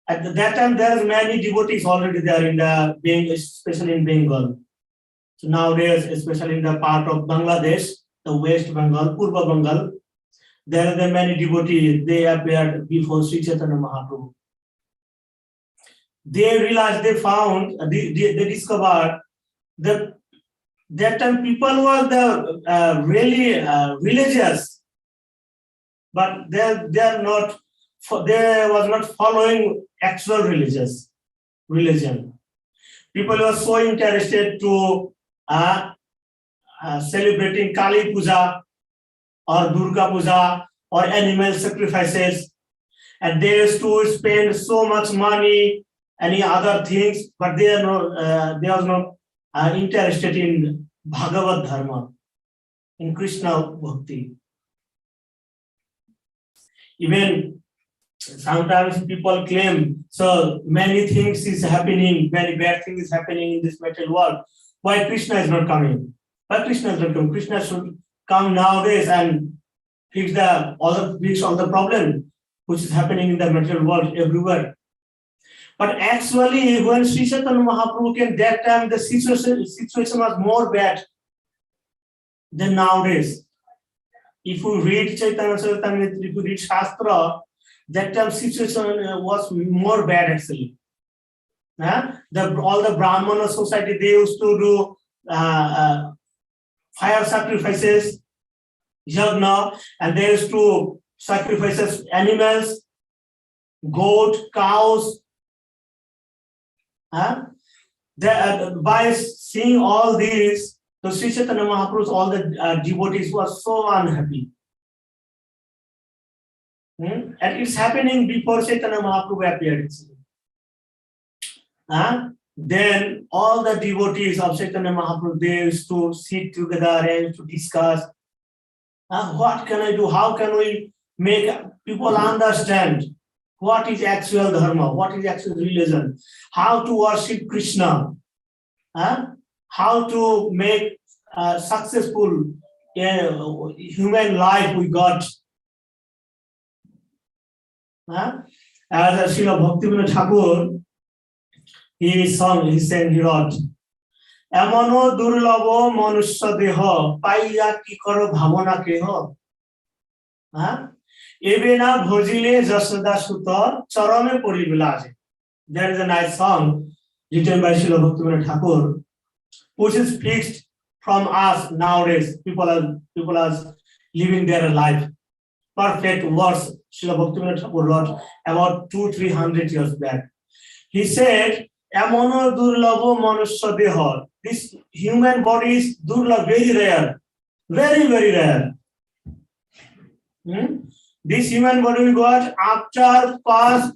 at that time there are many devotees already there in the especially in Bengal. So nowadays, especially in the part of Bangladesh, the West Bengal, Purba Bengal, there are many devotees. They appeared before Sri Chaitanya Mahaprabhu. They realized, they found, they discovered that that time people were really religious, but they was not following actual religion. People were so interested to celebrating Kali Puja or Durga Puja or animal sacrifices, and they used to spend so much money, any other things, but they was not interested in Bhagavad Dharma, in Krishna Bhakti. Even sometimes people claim, so many things is happening, many bad things is happening in this material world. Why Krishna is not coming? Why Krishna is not coming? Krishna should come nowadays and fix all the problem which is happening in the material world everywhere. But actually, when Sri Chaitanya Mahaprabhu came, that time the situation was more bad than nowadays. If you read Chaitanya Charitamrita, if you read Shastra, that time situation was more bad actually. All the Brahmana society, they used to do fire sacrifices, yagna, and they used to sacrifice animals, goat, cows. By seeing all these, the Sri Chaitanya Mahaprabhu, all the devotees were so unhappy. And it's happening before Chaitanya Mahaprabhu appeared. then all the devotees of Chaitanya Mahaprabhu, they used to sit together and to discuss, what can I do? How can we make people understand what is actual dharma, what is actual religion, how to worship Krishna, how to make successful human life we got. As Srila Bhaktivinoda Thakur, he sang, he wrote, এমনও দুর্লভ মনুষ্য দেহ পাইয়া কি করো ভাবনা কেহ এবে না ভজিলে যশোদা সুত চরমে পরিবিলাসে. There is a nice song written by Srila Bhaktivinoda Thakur, which is fixed from us nowadays. People are living their life. Perfect words Srila Bhaktivinoda Thakur wrote about 200-300 years back. He said, এমনও দুর্লভ মনুষ্য দেহ, this human body is durlabh, very rare, very rare. This human body we got after past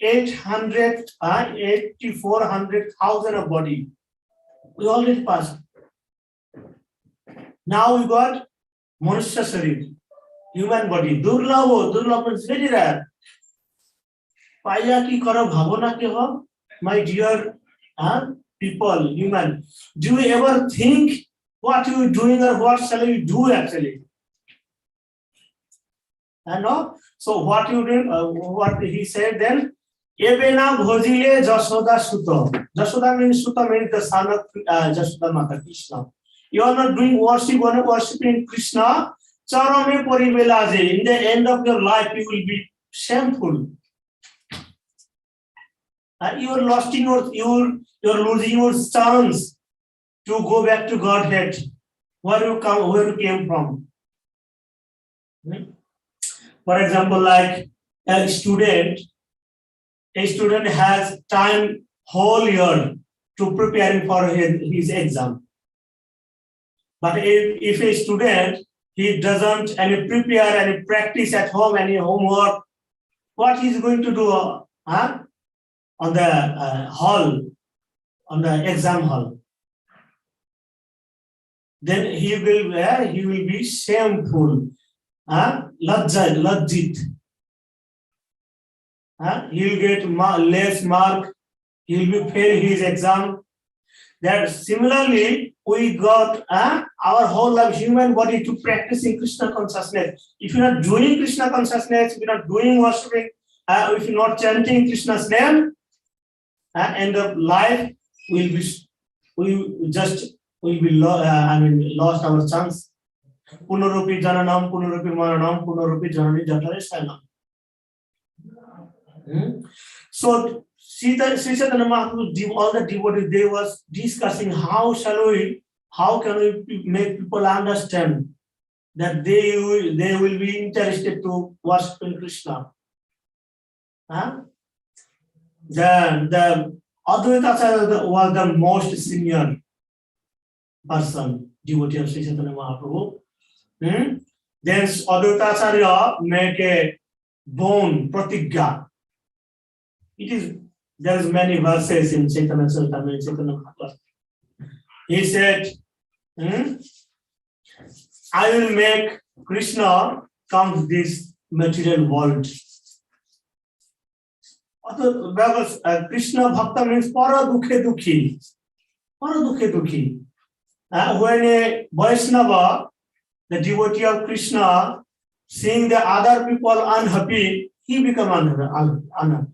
8400,000 of body. We already passed. Now we got manushya sharir, human body. Durlabh is very rare. Paiya ki karo bhavana keho. My dear people, human, do you ever think what you are doing or what shall you do actually? No? So what you did, what he said then, Ebena bhojile Jashoda Suta. Jashoda means Suta means the son of Jashoda Mata, Krishna. You are not doing worship, you are not worshiping Krishna. Charame poribelaje. In the end of your life, you will be shameful. You are you're losing your chance to go back to Godhead, where you came from. For example, like a student has time whole year to preparing for his exam. But if a student, he doesn't any prepare, any practice at home, any homework, what he's going to do? On the hall, on the exam hall, then he will be shameful, lajjit. He will get less mark. He will be fail his exam. That similarly, we got our whole life, human body, to practicing Krishna consciousness. If you're not doing Krishna consciousness, if you're not doing worshiping, if you're not chanting Krishna's name, end of life will be lost our chance. Punarupi jananam, punarupi maranam, punarupi janani jatare sayanam. So Sri Chaitanya Mahaprabhu, all the devotees, they was discussing how can we make people understand that they will be interested to worship Krishna. The Advaita Acharya was the most senior person, devotee of Sri Chaitanya Mahaprabhu. Then Advaita Acharya make a bone pratigya. There is many verses in Chaitanya Mahaprabhu. He said, I will make Krishna come to this material world. Krishna Bhakta means para dukhe dukhi. When a Vaishnava, the devotee of Krishna, seeing the other people unhappy, he become unhappy.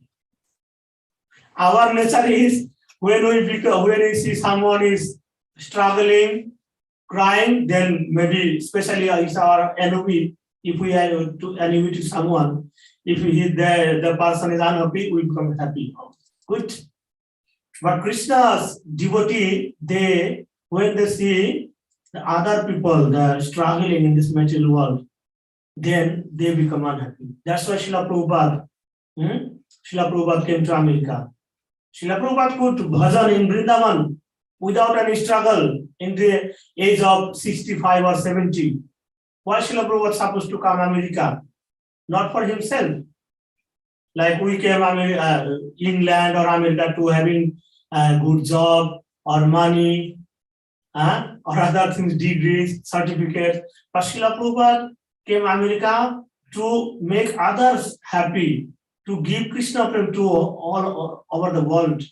Our nature is when we see someone is struggling, crying, then maybe especially it's our enemy. If we are to enemy to someone, if the person is unhappy, we become happy. Good. But Krishna's devotee, when they see the other people that are struggling in this material world, then they become unhappy. That's why Srila Prabhupada came to America. Srila Prabhupada could bhajan in Vrindavan without any struggle in the age of 65 or 70. Why Srila Prabhupada was supposed to come to America? Not for himself. Like we came England or America to having a good job or money or other things, degrees, certificates. But Srila Prabhupada came America to make others happy, to give Krishna prem to all over the world.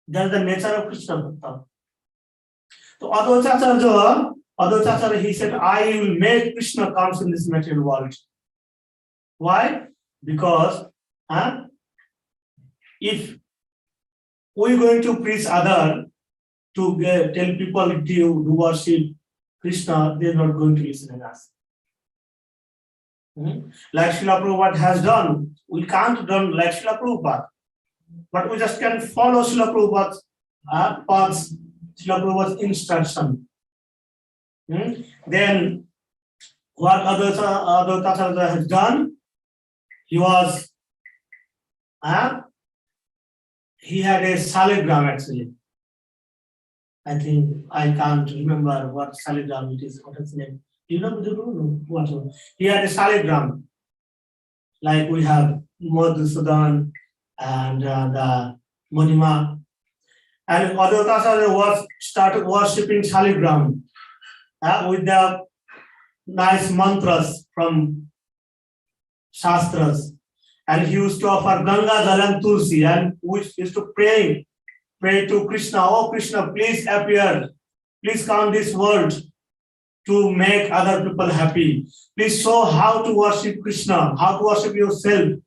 That's the nature of Krishna Bhakta. So Advaitacharya, he said, I will make Krishna comes in this material world. Why? Because if we're going to preach other to tell people to worship Krishna, they're not going to listen to us. Like Srila Prabhupada has done, we can't do like Srila Prabhupada, but we just can follow Srila Prabhupada's paths, Srila Prabhupada's instruction. Then what Advaitacharya has done, he had a saligram actually. I think I can't remember what saligram it is. What is the name? Do you know? What? He had a saligram. Like we have Madhusudan and the Mahima. And Advaitacharya started worshipping saligram with the nice mantras from Shastras. And he used to offer Ganga Jalam Tulsi, and we used to pray to Krishna. Oh Krishna, please appear. Please come this world to make other people happy. Please show how to worship Krishna, how to worship yourself.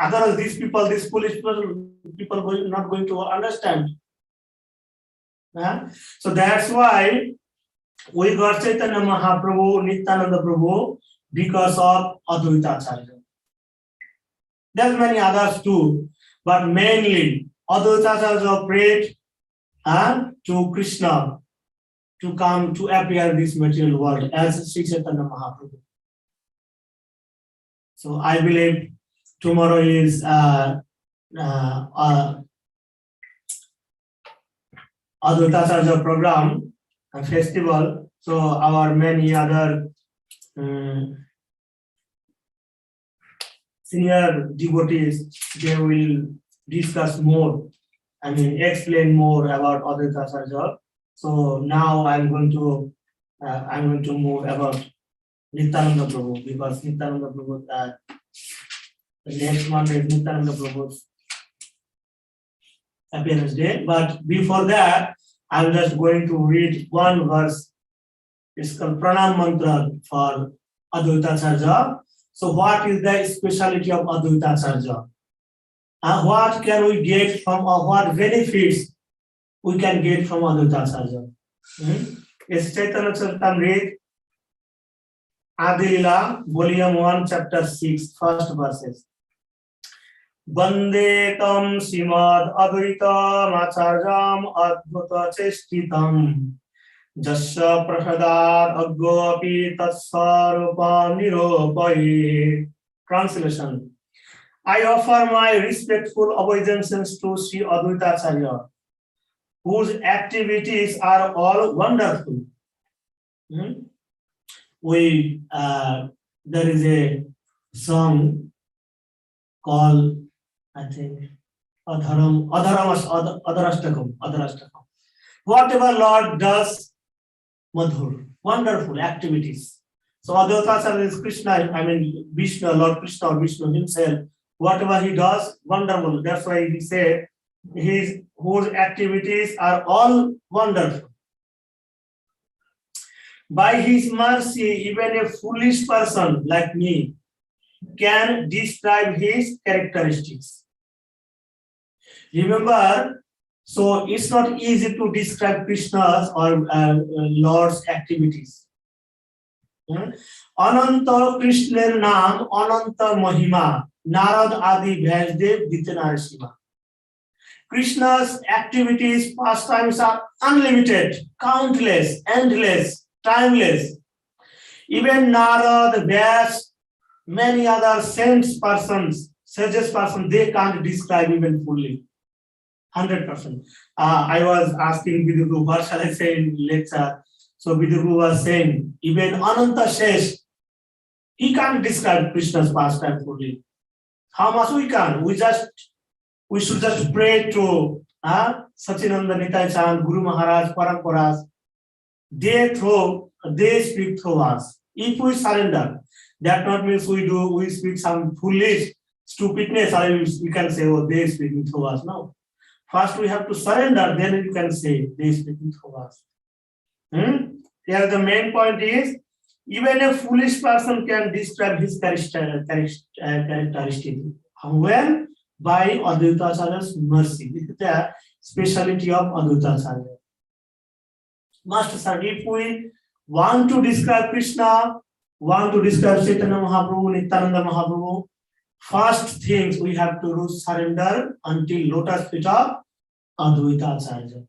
Otherwise, these foolish people are not going to understand. So that's why we got Chaitanya Mahaprabhu, Nityananda Prabhu, because of Advaitacharya. There's many others too, but mainly Advaitacharya prayed to Krishna to come to appear in this material world as Sri Chaitanya Mahaprabhu. So I believe tomorrow is Advaitacharya program, a festival. So our many other senior devotees, they will discuss more, explain more about Advaitacharya. So now I'm going to move about Nityananda Prabhu, because Nityananda Prabhu, the next one is Nityananda Prabhu's appearance day. But before that, I'm just going to read one verse. It's called Pranam Mantra for Advaitacharya. So what is the speciality of Advaitacharya? What can we get from, or what benefits we can get from Advaitacharya? It's Chaitanya Charitamrita, Adilila, volume 1, chapter 6, first verses. Bande tam simad advaita macharyam advaita chestitam jasya prasadad aggopi tatsvarupa niropai. Translation. I offer my respectful obeisances to Sri Advaitacharya, whose activities are all wonderful. There is a song called, I think, Adharashtakam. Whatever Lord does, Madhur, wonderful activities. So Advaitacharya is Krishna, Vishnu, Lord Krishna or Vishnu himself. Whatever he does, wonderful. That's why he said whose activities are all wonderful. By his mercy, even a foolish person like me can describe his characteristics. Remember, so it's not easy to describe Krishna's or Lord's activities. Ananta Krishna's naam, Ananta Mahima, Narad Adi Vyasdev Dityanarasima. Krishna's activities, pastimes are unlimited, countless, endless, timeless. Even Narad, Vyas, many other saints persons, sages persons, they can't describe even fully. 100%. I was asking Viduru, what shall I say in lecture? So Viduru was saying, even Ananta Shesh, he can't describe Krishna's pastime fully. How much we can? We just we should just pray to Sachinanda Nitai Chand, Guru Maharaj, Paramparas. They speak through us. If we surrender, that not means we speak some foolish stupidness, or we can say, oh, they speaking through us. No. First we have to surrender, then you can say they speaking through us. Here the main point is, even a foolish person can describe his characteristic. When? By Advaita Acharya's mercy. This is the speciality of Advaita Acharya. Master sir, if we want to describe Krishna, want to describe Chaitanya Mahaprabhu, Nityananda Mahaprabhu, first things we have to do surrender until lotus feet of Advaita Acharya.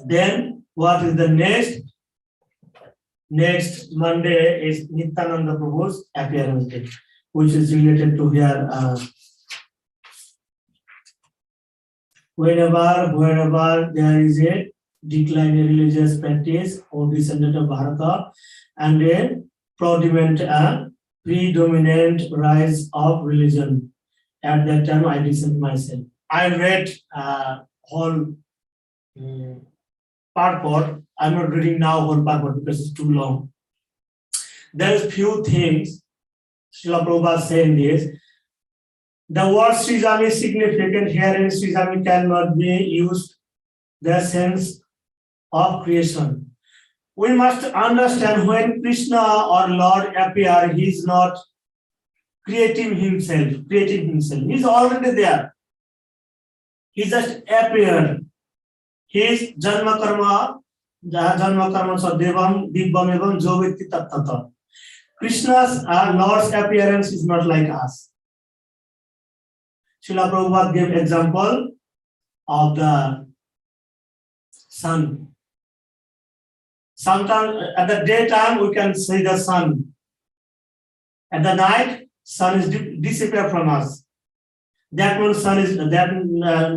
Then what is the next? Next Monday is Nityananda Prabhu's appearance day, which is related to here. Wherever there is a decline in religious practice or descendant of Bharata and a predominant rise of religion, at that time I listened myself. I read whole purport. I'm not reading now whole purport because it's too long. There is few things Srila Prabhupada saying this. The word Srijam is significant here, and Srijam cannot be used the sense of creation. We must understand when Krishna or Lord appear, he is not creating himself. He's already there. He just appeared. His Janma Karma Devam Dibbam Evam Joviti Tattata. Krishna's Lord's appearance is not like us. Srila Prabhupada gave example of the sun. Sometimes at the daytime we can see the sun. At the night, sun is disappear from us. That means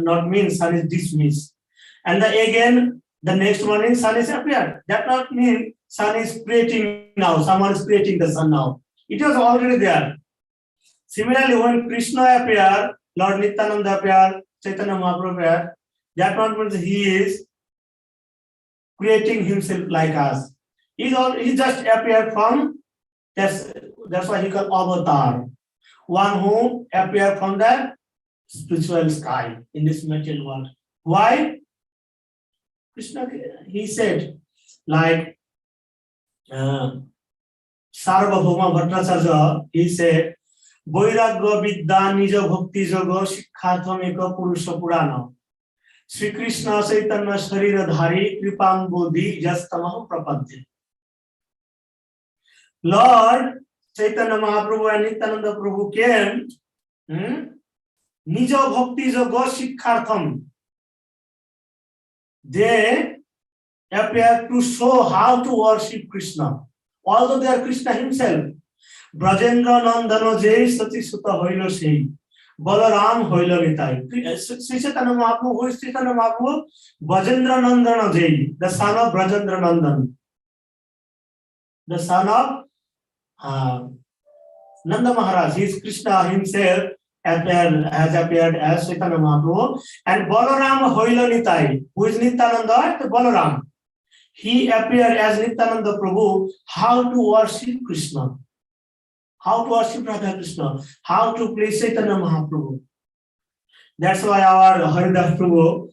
not means sun is dismissed. And again, the next morning sun is appeared. That not mean sun is creating now. Someone is creating the sun now. It was already there. Similarly, when Krishna appeared, Lord Nityananda appeared, Chaitanya Mahaprabhu appeared, that not means he is creating himself like us. He just appeared from, that's why he called avatar. One who appeared from the spiritual sky in this material world. Why? Krishna, he said, like Sarvabhauma Bhattacharya, he said, Vairagya Vidya Nija Bhakti Yoga Shikkhathameka Purusha Purana. Sri Krishna Chaitanya Sharira Dhari Kripam Bodhi Yastamaham Prapadya. Lord Chaitanya Mahaprabhu and Nityananda Prabhu came Nija Bhakti Yoga Shikkhartham. They appear to show how to worship Krishna, although they are Krishna himself. Brajendra Nandana Jai Sati Sutta Hoilo Sei Balaram Hoilo Nitai. Sri Chaitanya Mahaprabhu, who is Chaitanya Mahaprabhu? Brajendra Nandana Jai, the son of Brajendra Nandan, the son of Nanda Maharaj. He is Krishna himself, has appeared as Chaitanya Mahaprabhu. And Balaram Hoilo Nitai, who is Nityananda, the Balaram. He appeared as Nityananda Prabhu, how to worship Krishna, how to worship Radha Krishna, how to play Chaitanya Mahaprabhu. That's why our Haridas Prabhu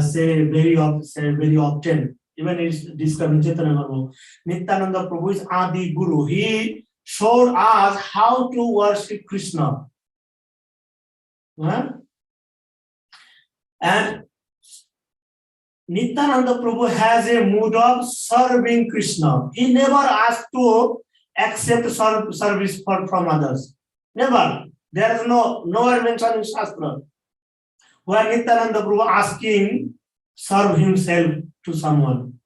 say very often, even is describing Chaitanya Mahaprabhu, Nityananda Prabhu is Adi Guru. He showed us how to worship Krishna. And Nityananda Prabhu has a mood of serving Krishna. He never asked to accept service from others. Never. There is nowhere mentioned in Shastra where Nityananda Prabhu asking serve himself to someone.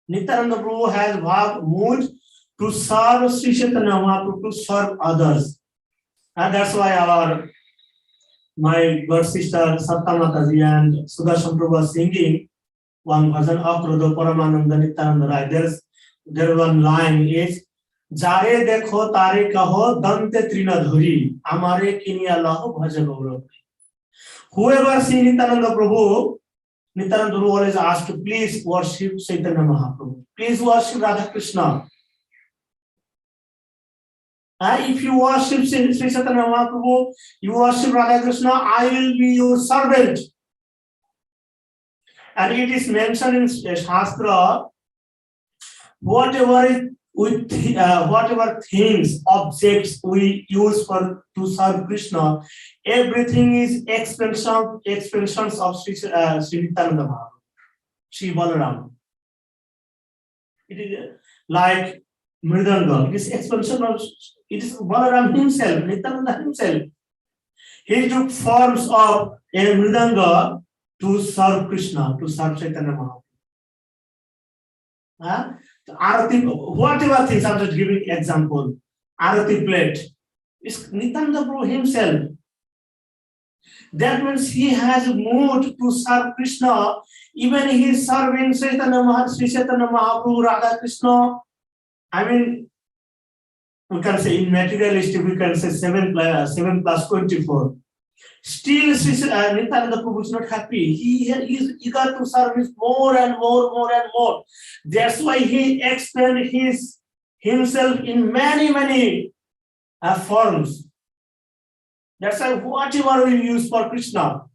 Nityananda Prabhu has mood to serve Sri Chaitanya Mahaprabhu, to serve others. And that's why my god sister Sattamataji and Sudarshan Prabhu are singing one version of Radha Paramananda Nityananda Rai. There one line is जारे देखो तारे कहो दंते त्रिनधुरी हमारे किनिया लहो भज गौरव. Whoever see Nityananda Prabhu, Nityananda Prabhu always asked to please worship Chaitanya Mahaprabhu. Please worship Radha Krishna. If you worship Sri Chaitanya Mahaprabhu, you worship Radha Krishna, I will be your servant. And it is mentioned in Shastra, whatever things, objects we use for to serve Krishna, everything is expressions of Sri Nityananda Mahaprabhu, Sri Balaram. It is like Mridanga. It is expression of, it is Balaram himself, Nityananda himself. He took forms of a Mridanga to serve Krishna, to serve Chaitanya Mahaprabhu. Arati, whatever things, I'm just giving example. Arati plate is Nityananda Prabhu himself. That means he has moved to serve Krishna. Even he is serving Sri Chaitanya Mahaprabhu, Radha Krishna. I mean, we can say in materialistic, we can say 7 plus 24. Still, Nityananda Prabhu is not happy. He is eager to serve more and more and more. That's why he expanded himself in many forms. That's why whatever we use for Krishna,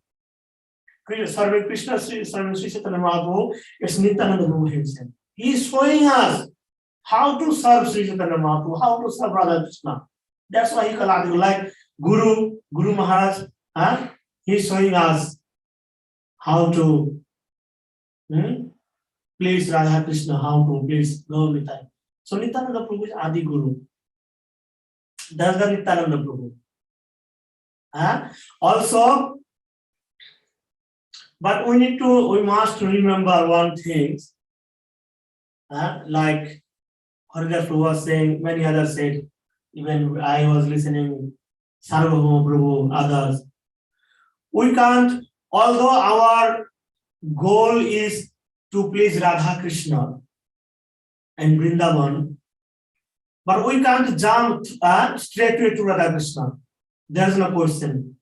serving Krishna, serving Sri Chaitanya Mahaprabhu, it's Nityananda Prabhu himself. He is showing us how to serve Sri Chaitanya Mahaprabhu, how to serve Radha Krishna. That's why he called it like Guru Maharaj. He's showing us how to please Radha Krishna, how to please Gaur Nitai. So Nityananda Prabhu is Adi Guru. That's the Nityananda Prabhu. Also, but we must remember one thing. Like Haridas Prabhu was saying, many others said, even I was listening, Sarvabhauma Prabhu, others. We can't, although our goal is to please Radha Krishna and Vrindavan, but we can't jump straight to Radha Krishna. There's no question.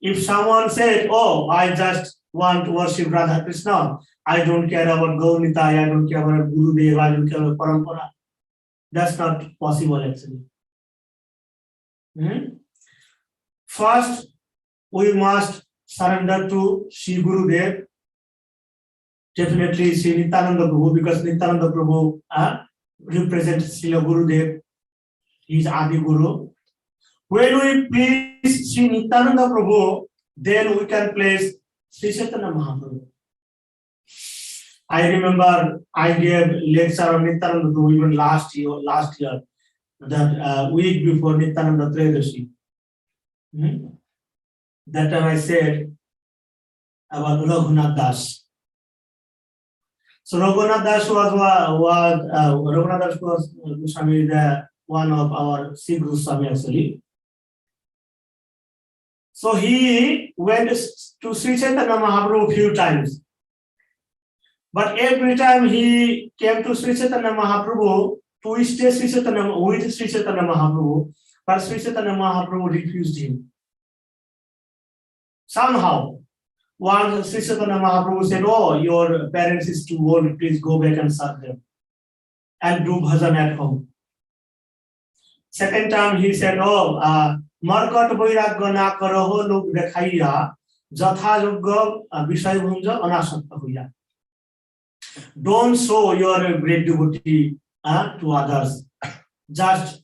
If someone said, oh, I just want to worship Radha Krishna, I don't care about Gaur Nitai, I don't care about Gurudev, I don't care about Parampara. That's not possible actually. First, we must surrender to Sri Gurudev, definitely Sri Nityananda Prabhu, because Nityananda Prabhu represents Srila Gurudev. He is Adi Guru. When we please Sri Nityananda Prabhu, then we can place Sri Chaitanya Mahaprabhu. I remember I gave lecture on Nityananda Prabhu even last year, that week before Nityananda Tredashi. That time I said about Raghunath Das. So Raghunath Das was Goswami, one of our Sikh Goswami actually. So he went to Sri Chaitanya Mahaprabhu a few times. But every time he came to Sri Chaitanya Mahaprabhu to stay with Sri Chaitanya Mahaprabhu, but Sri Chaitanya Mahaprabhu refused him. Somehow, one Sri Chaitanya Mahaprabhu said, oh, your parents is too old, please go back and serve them and do bhajan at home. Second time he said, oh, Markat Vairagya na karaho lok dekhaiya, jatha yogya vishay bhunja anasakta hoya. Don't show your great devotee to others. Just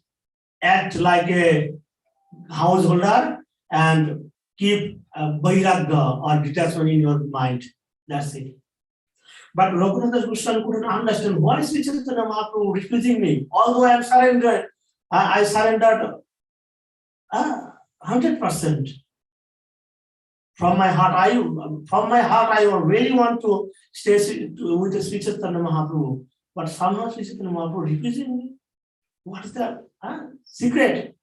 act like a householder and keep vairagya or detachment in your mind. That's it. But Raghunath Goswami couldn't understand why is Sri Chaitanya Mahaprabhu refusing me. Although I am surrendered, I surrendered 100%. From my heart, I really want to stay with the Sri Chaitanya Mahaprabhu. But somehow Sri Chaitanya Mahaprabhu refusing me. What is the secret?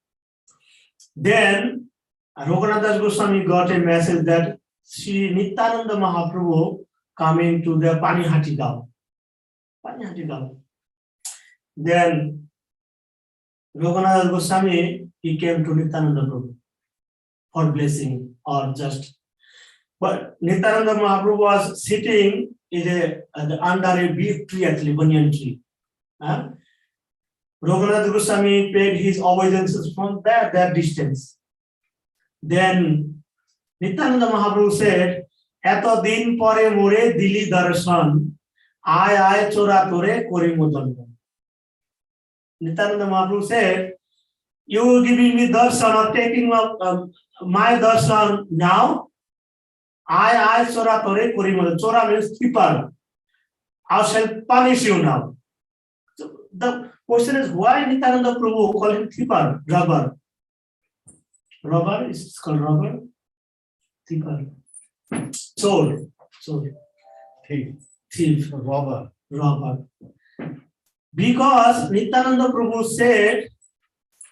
Then Raghunath Goswami got a message that Sri Nityananda Mahaprabhu coming to the Panihati Gaon. Then Raghunath Goswami, he came to Nityananda Prabhu for blessing or just. But Nityananda Mahaprabhu was sitting under a big tree, actually, banyan tree. Raghunath Goswami paid his obeisances from that distance. Then Nityananda Mahaprabhu said, "Eto din pore more dili darshan, ay chora tore kori modan." Nityananda Mahaprabhu said, "You giving me darshan or taking my darshan now? I chora tore kori modan." Chora means keeper. I shall punish you now. So the question is, why Nityananda Prabhu call him keeper, robber? Robber is called robber. Keeper. Chor. Thief. Robber. Because Nityananda Prabhu said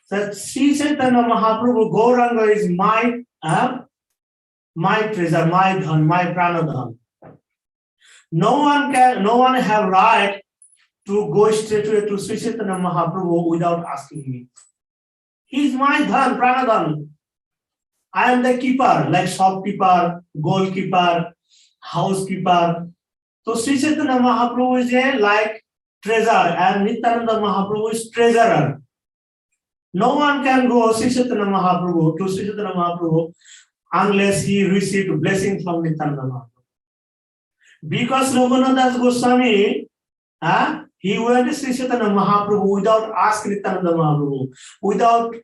that Sri Chaitanya Mahaprabhu Gauranga is my treasure, my dhan, my pranadhan. No one have right to go straight to Sri Chaitanya Mahaprabhu without asking me. He is my dhan, pranadhan. I am the keeper, like shopkeeper, goalkeeper, housekeeper. So Sri Chaitanya Mahaprabhu is like treasure, and Nityananda Mahaprabhu is treasurer. No one can go to Sri Chaitanya Mahaprabhu unless he received blessing from Nityananda Mahaprabhu. Because Raghunath Goswami, he went to Sri Chaitanya Mahaprabhu without asking Nityananda Mahaprabhu, without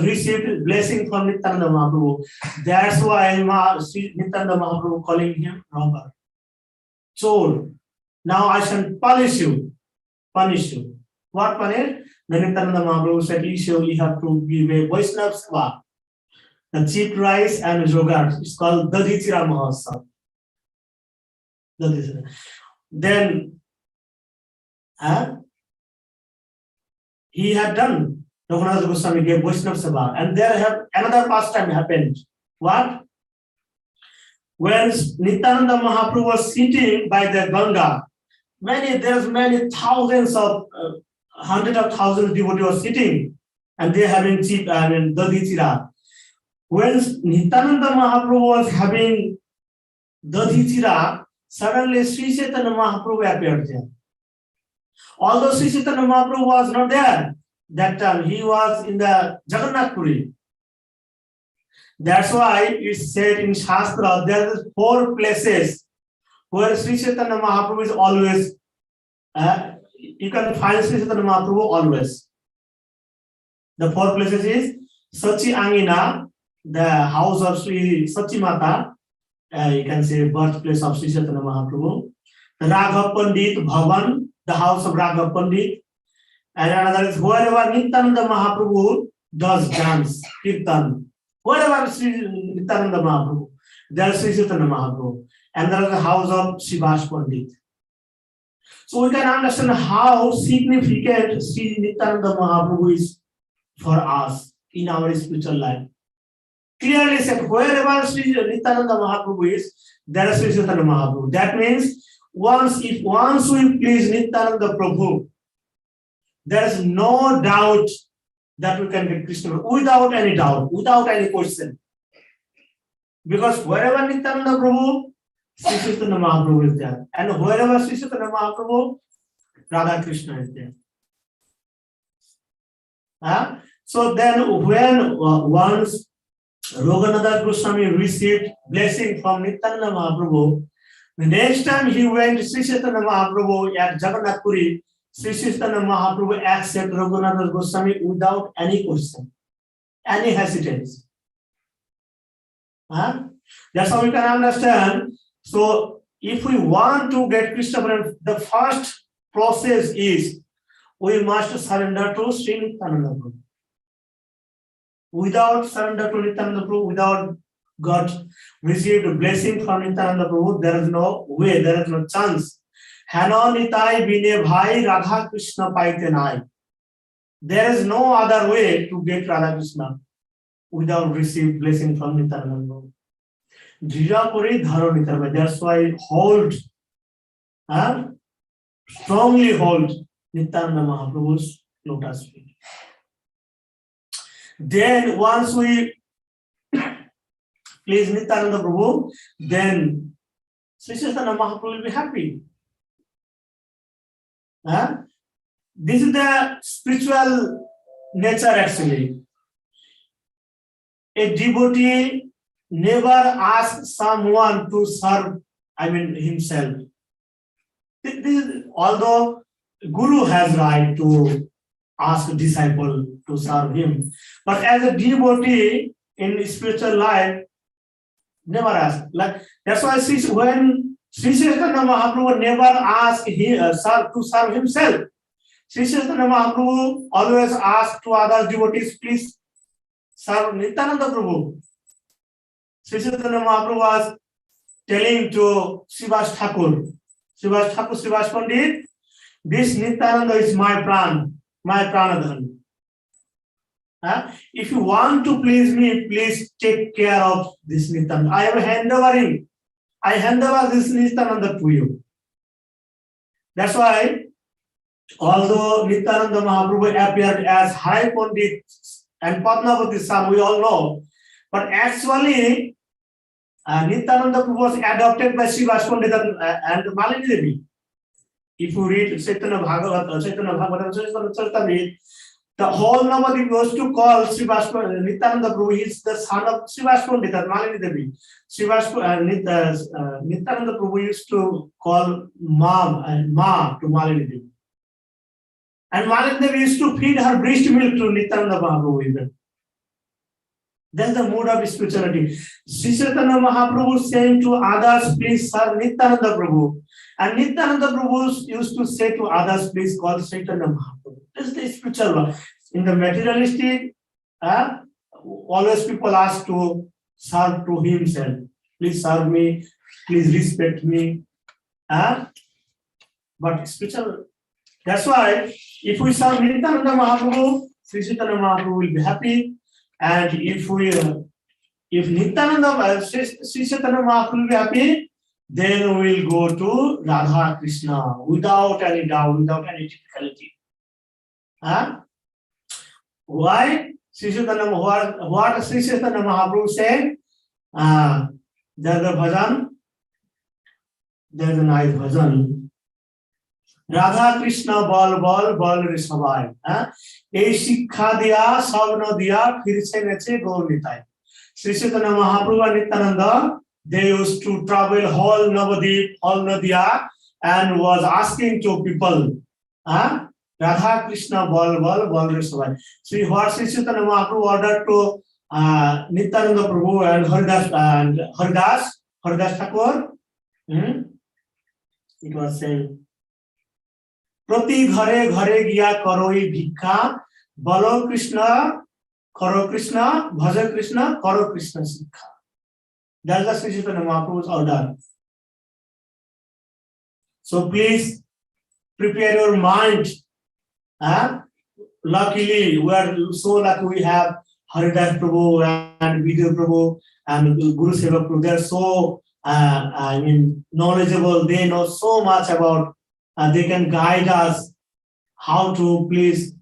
received blessing from Nityananda Mahaprabhu. That's why Nityananda Mahaprabhu calling him robber. Chor. Now I shall punish you. What punish? Then Nityananda Mahaprabhu said, you have to give a Vaishnava seva. The cheap rice and yogurt. It's called Dadhichira Mahotsav. Then he had done. Raghunath Goswami gave Vaishnava seva, and there have another pastime happened. What? When Nityananda Mahaprabhu was sitting by the Ganga, there's many thousands of hundreds of thousands of devotees were sitting, and they having Dadhichira. When Nityananda Mahaprabhu was having Dadhichira, suddenly Sri Chaitanya Mahaprabhu appeared there. Although Sri Chaitanya Mahaprabhu was not there that time, he was in the Jagannath Puri. That's why it's said in Shastra there are 4 places where Sri Chaitanya Mahaprabhu is always. You can find Sri Chaitanya Mahaprabhu always. The 4 places is Sachi Angina, the house of Sri Sachi Mata. You can say birthplace of Sri Chaitanya Mahaprabhu. The Raghav Pandit Bhavan, the house of Raghav Pandit. And another is wherever Nityananda Mahaprabhu does dance, kirtan. Wherever Sri Nityananda Mahaprabhu, there is Sri Chaitanya Mahaprabhu. And there is the house of Shivash Pandit. So we can understand how significant Sri Nityananda Mahaprabhu is for us in our spiritual life. Clearly said, wherever Sri Nityananda Mahaprabhu is, there is Sri Chaitanya Mahaprabhu. That means once we please Nityananda Prabhu, there is no doubt that we can get Krishna without any doubt, without any question. Because wherever Nityananda Prabhu, Sri Chaitanya Mahaprabhu is there. And wherever Sri Chaitanya Mahaprabhu, Radha Krishna is there. So then when once Raghunath Goswami received blessing from Nityananda Mahaprabhu, the next time he went to Sri Chaitanya Mahaprabhu at Jagannath Puri, Sri Chaitanya Mahaprabhu accepted Raghunath Goswami without any question, any hesitance. That's how we can understand. So if we want to get Krishna, the first process is we must surrender to Sri Nityananda Prabhu. Without surrender to Nityananda Prabhu, without God received blessing from Nityananda Prabhu, there is no way, there is no chance. Hano nitai bine bhai Radha Krishna paite nai. There is no other way to get Radha Krishna without received blessing from Nityananda Prabhu. Dhirapuri dharo Nityananda. That's why hold, strongly hold Nityananda Mahaprabhu's lotus feet. Then once we please Nityananda Prabhu, then Sri Chaitanya Mahaprabhu will be happy. This is the spiritual nature actually. A devotee never asks someone to serve, himself. Although Guru has right to ask a disciple to serve him, but as a devotee in spiritual life, never ask. Like that's why when Sri Chaitanya Mahaprabhu never asked to serve himself, Sri Chaitanya Mahaprabhu always asked to other devotees, please serve Nityananda Prabhu. Sri Chaitanya Mahaprabhu was telling to Srivas Thakur, Srivas Pandit, this Nityananda is my pranadhan. If you want to please me, please take care of this Nityananda. I am handovering. I hand over this Nityananda to you. That's why, although Nityananda Mahaprabhu appeared as High Pandit and Padmavati's son, we all know, but actually, Nityananda Prabhu was adopted by Srivas Pandit and Malini Devi. If you read Chaitanya Bhagavatam, Chaitanya Charitamrita, the whole Navadip was to call Nityananda Prabhu. He is the son of Srivas Pandit and Malini Devi. Nityananda Prabhu used to call Ma to Malini Devi. And Malini Devi used to feed her breast milk to Nityananda Mahaprabhu. That's the mood of spirituality. Sri Chaitanya Mahaprabhu saying to others, please serve Nityananda Prabhu. And Nityananda Prabhu used to say to others, please call Chaitanya Mahaprabhu. That's the spiritual one. In the materialistic, always people ask to serve to himself. Please serve me, please respect me. But spiritual, that's why if we serve Nityananda Mahaprabhu, Sri Chaitanya Mahaprabhu will be happy. And if Nityananda, Sri Chaitanya Mahaprabhu will be happy, then we will go to Radha Krishna without any doubt, without any difficulty. Why? What Sri Chaitanya Mahaprabhu said? There's a bhajan, there's a nice bhajan. Radha Krishna bal re sabai. Ei shikha diya, sabna diya, phirse neche gaur nitai. Sri Chaitanya Mahaprabhu and Nityananda, they used to travel whole Navadip, whole Nadia, and was asking to people, Radha Krishna bal re sabai. See what Sri Chaitanya Mahaprabhu ordered to Nityananda Prabhu and Haridas Thakur. It was saying, Prati ghare ghare giya karoi bhikha, balo Krishna, karo Krishna, bhaja Krishna, karo Krishna sikha. That's the Sri Chaitanya Mahaprabhu's order. So please prepare your mind. Luckily, we are so lucky we have Haridas Prabhu and Vidya Prabhu and Guru Seva Prabhu. They are so knowledgeable. They know so much about. They can guide us how to please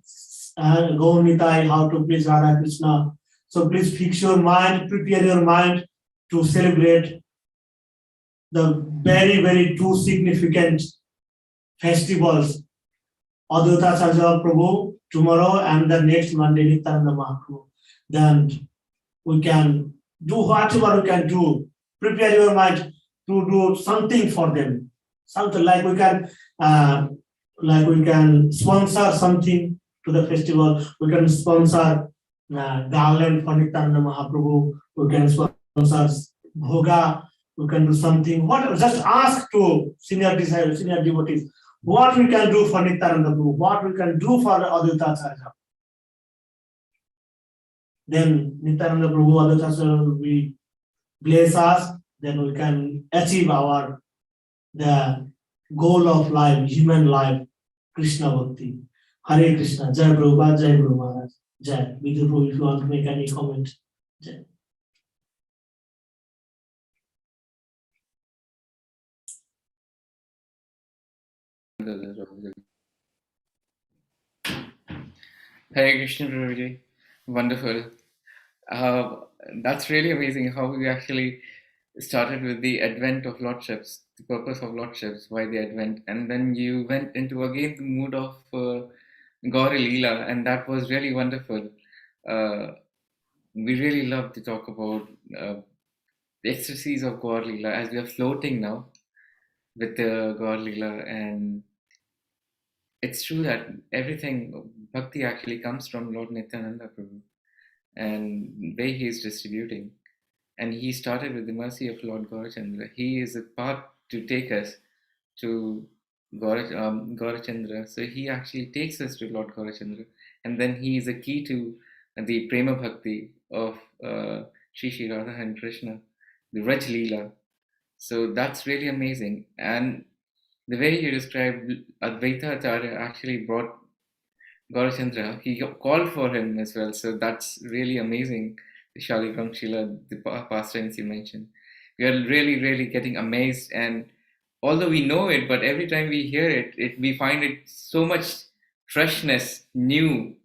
Gaur Nitai, how to please Radha Krishna. So please fix your mind, prepare your mind to celebrate the very, very two significant festivals. Advaita Acharya Prabhu tomorrow and the next Monday, Nityananda Mahaprabhu. Then we can do whatever we can do. Prepare your mind to do something for them. Something like we can sponsor something to the festival. We can sponsor garland for Nityananda Mahaprabhu. We can sponsor bhoga. We can do something. What? Just ask to senior devotees what we can do for Nityananda Prabhu, what we can do for Advaita Acharya. Then Nityananda Prabhu, Advaita Acharya will bless us. Then we can achieve the goal of life, human life, Krishna Bhakti. Hare Krishna. Jai Prabhupada, Jai Guru Maharaj. Jai. Vidya Prabhu, if you want to make any comment. Jai. Hare Krishna Prabhuji. Wonderful. Uh, that's really amazing how you actually started with the advent of lordships, the purpose of lordships, why the advent, and then you went into again the mood of Gauri Leela, and that was really wonderful. Uh, we really love to talk about the ecstasies of Gauri Leela as we are floating now with the Gauri Leela, and it's true that everything bhakti actually comes from Lord Nityananda Prabhu and way he is distributing. And he started with the mercy of Lord Gaurachandra. He is a path to take us to Gaurachandra. So he actually takes us to Lord Gaurachandra. And then he is a key to the Prema Bhakti of Shri Radha and Krishna, the Raj Leela. So that's really amazing. And the way you described Advaita Acharya actually brought Gaurachandra, he called for him as well. So that's really amazing. The Shaligram Shila, the pastimes you mentioned. We are really, really getting amazed. And although we know it, but every time we hear it, we find it so much freshness, new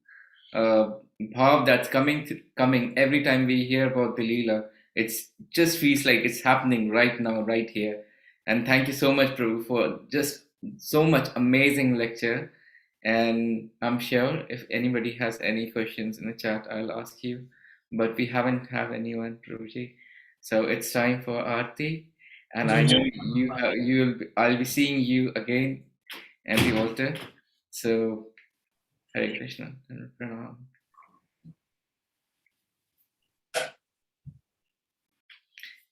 bhav that's coming every time we hear about the Leela. It's just feels like it's happening right now, right here. And thank you so much, Prabhu, for just so much amazing lecture. And I'm sure if anybody has any questions in the chat, I'll ask you. But we haven't have anyone, Prabhuji. So it's time for Aarti. And I know I'll be seeing you again at the altar. So Hare Krishna and Pranam.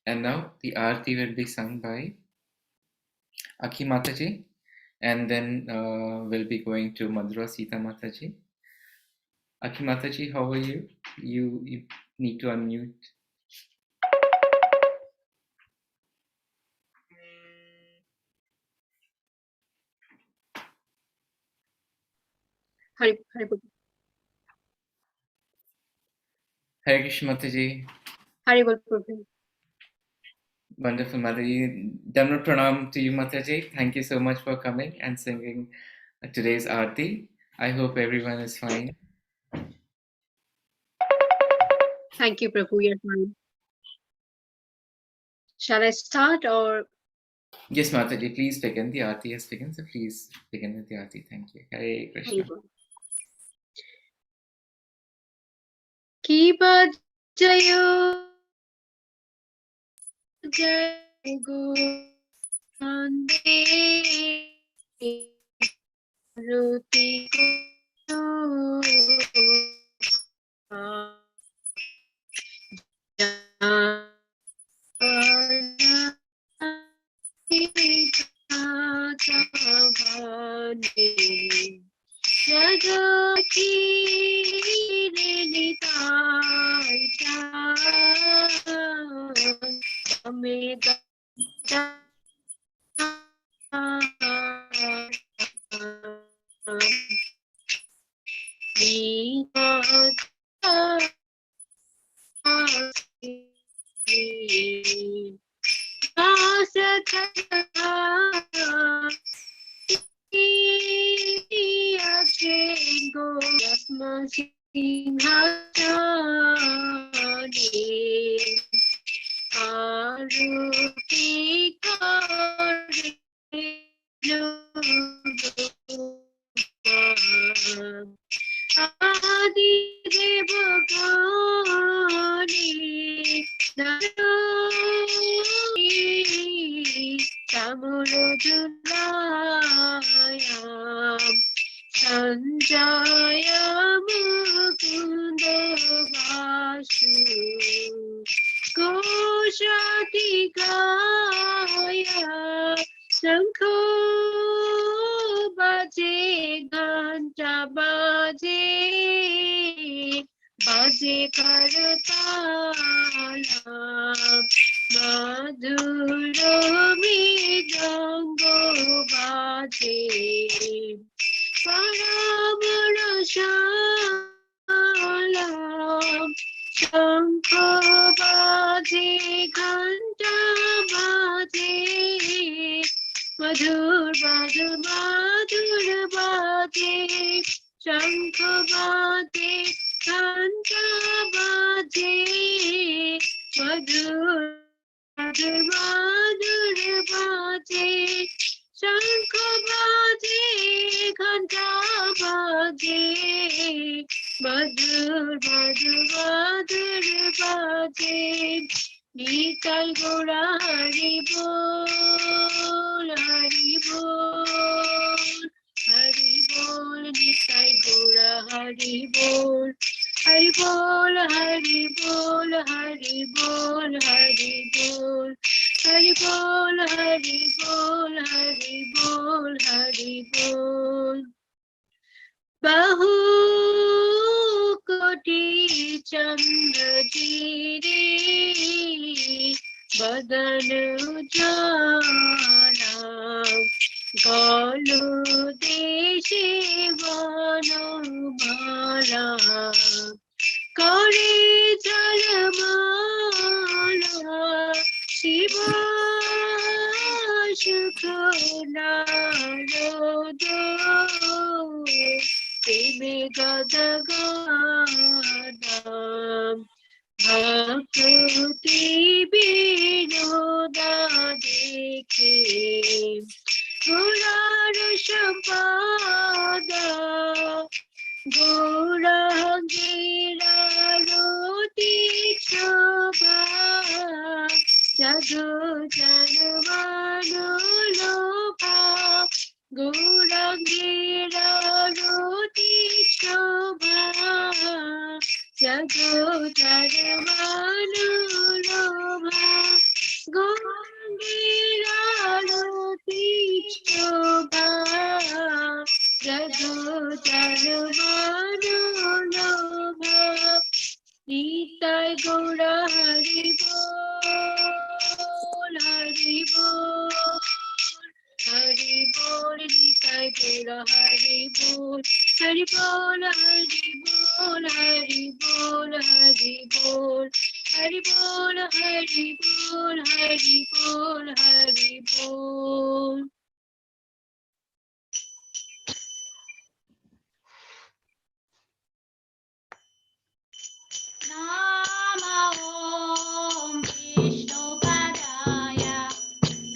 And now the Aarti will be sung by Akhi Mataji, and then we'll be going to Madhura Sita Mataji. Akhi Mataji, how are you? You need to unmute. Hare Hare Krishna Mataji. Bol Prabhu. Wonderful Mataji. Damra Pranam to you Mataji. Thank you so much for coming and singing today's Aarti. I hope everyone is fine. Thank you, Prabhu. You're fine. Shall I start or? Yes, Mataji, please begin. The Aarti has begun, so please begin with the Aarti. Thank you. Hare Krishna. Ki bajayo jai Guru Ande Ruti Guru Jagati Lilitai Amida Sanjaya Mukunda Vasu Koshati Gaya Sankho Baje Ganta Baje Baje Karatala Madhuro Mridango Baje Paramana Shalam Shankha Baje Ghanta Baje Madhur Baje शंख बाजे घंटा बाजे मधुर मधुर बाजे शंख बाजे घंटा बाजे मधुर मधुर बाजे निताई गौरा हरि बोल हरि बोल हरि बोल निताई गौरा हरि बोल हरि बोल हरि बोल हरि बोल हरि बोल हरि बोल हरि बोल हरि बोल हरि बोल बहु कोटि चंद्र गिरी बदन उजाला गलु देशे वनमाला करे जलमाला शिव शुक्र नारद प्रेमे गद गानम भक्ति विनोदा देखे गुरार संपादा गौरांगीरा रोति शोभा जगो जनमानो लोभा गौरांगीरा रोति शोभा जगो जनमानो लोभा गौरांगीरा रोति शोभा जगो जनमानो लोभा निताई गौरा हरि बोल हरि बोल हरि बोल निताई गौरा हरि बोल हरि बोल हरि बोल हरि बोल हरि बोल हरि बोल हरि बोल हरि बोल हरि बोल Nama Om Vishnu Padaya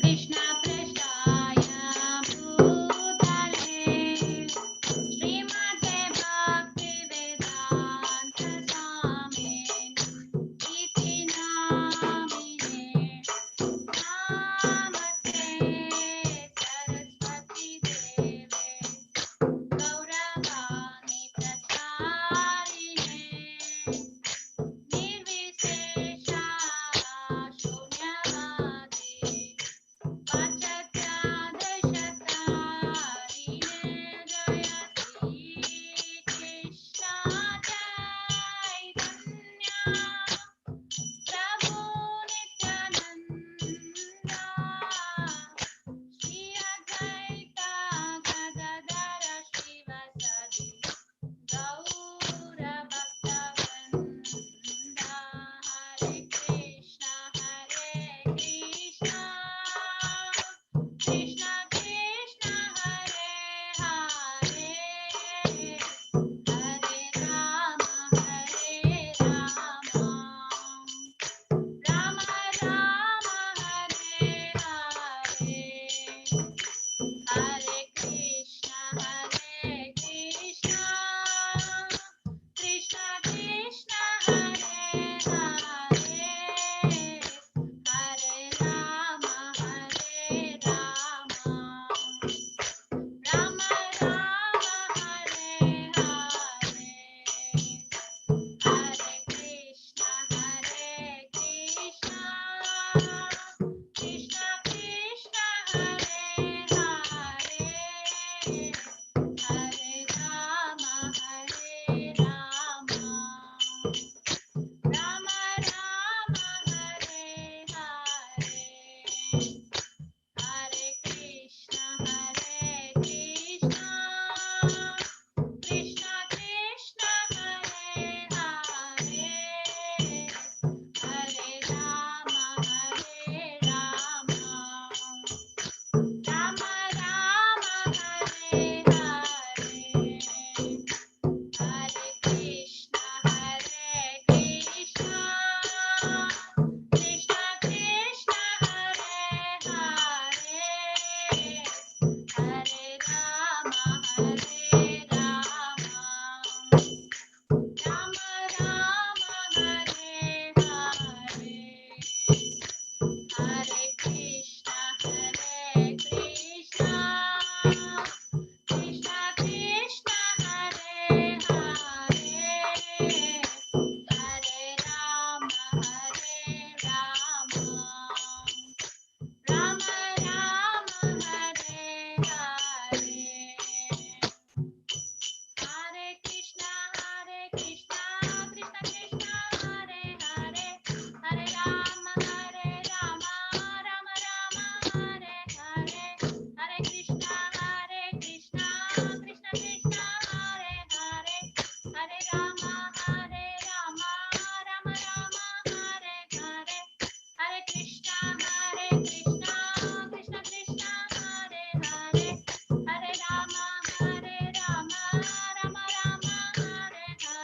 Krishna Prasthaya Bhutale Srimate Bhakti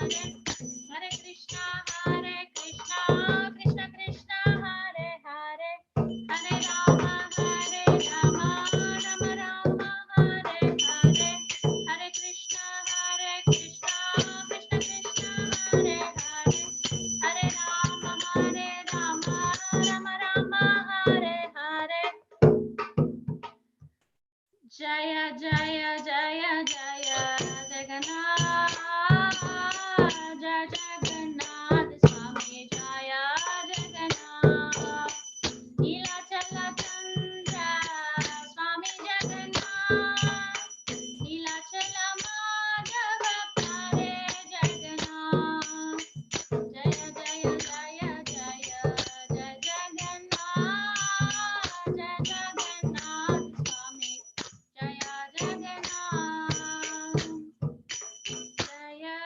Hare Krishna, Krishna Krishna, Hare Hare, Hare Rama, Rama Rama, Hare Hare, Hare Krishna, Krishna Krishna, Hare Hare, Hare Rama, Rama Rama, Hare Hare. Jaya Jaya Jaya Jaya Jagannath, Jaya Jagannath Swami, Jaya Jagannath, Nilachala Chandra Swami Jagannath, Nilachala Madhava Pare Jagannath, Jaya Jaya Jaya Jaya Jaya Jagannath, Jaya Jagannath Swami, Jaya Jagannath, Jaya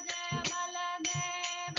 Jaya Baladev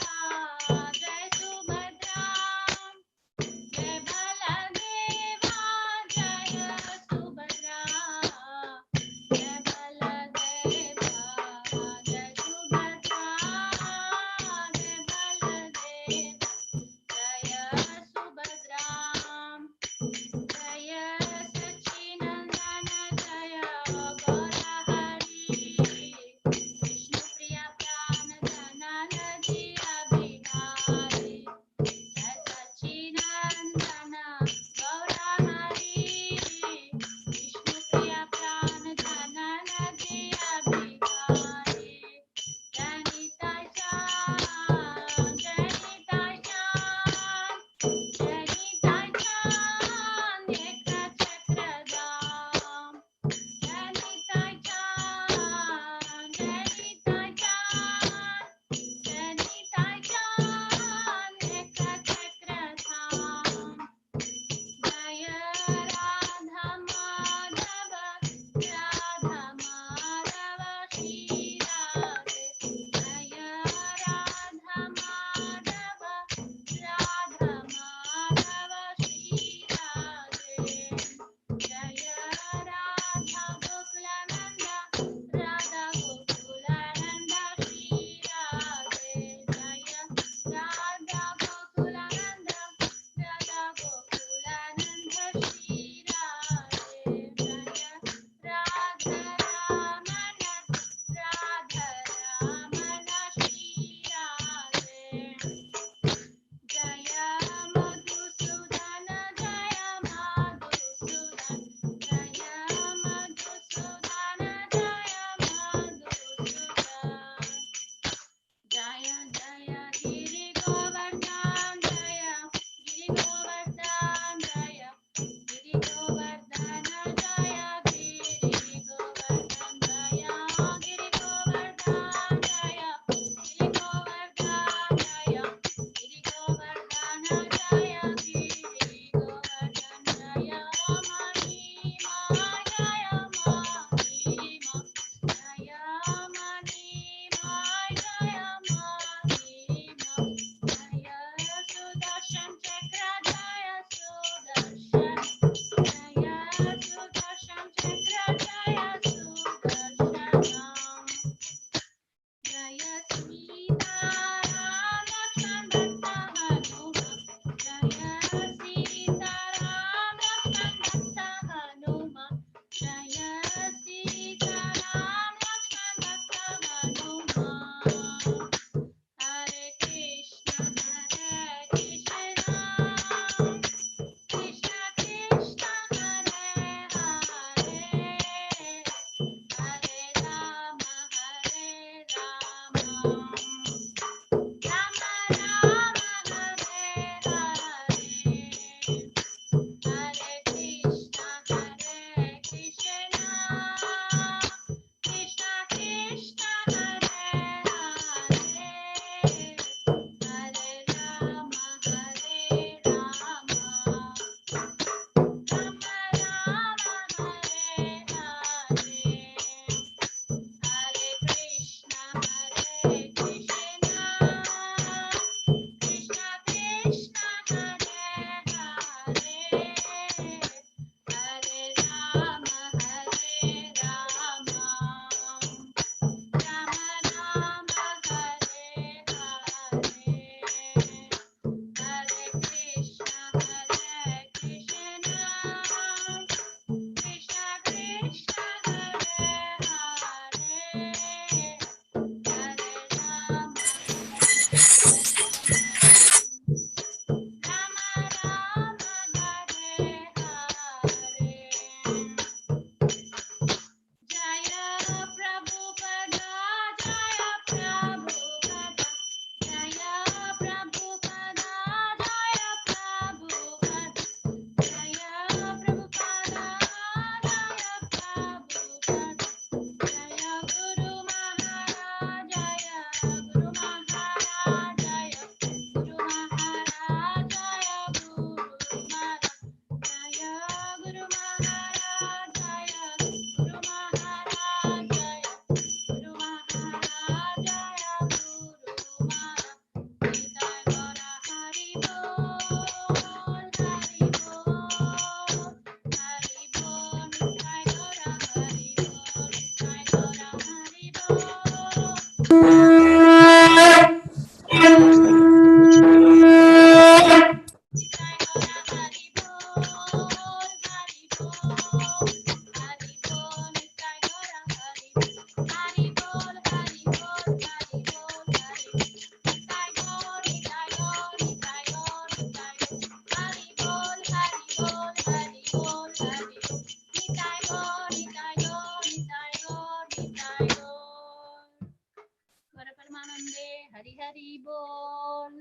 Hari Bol.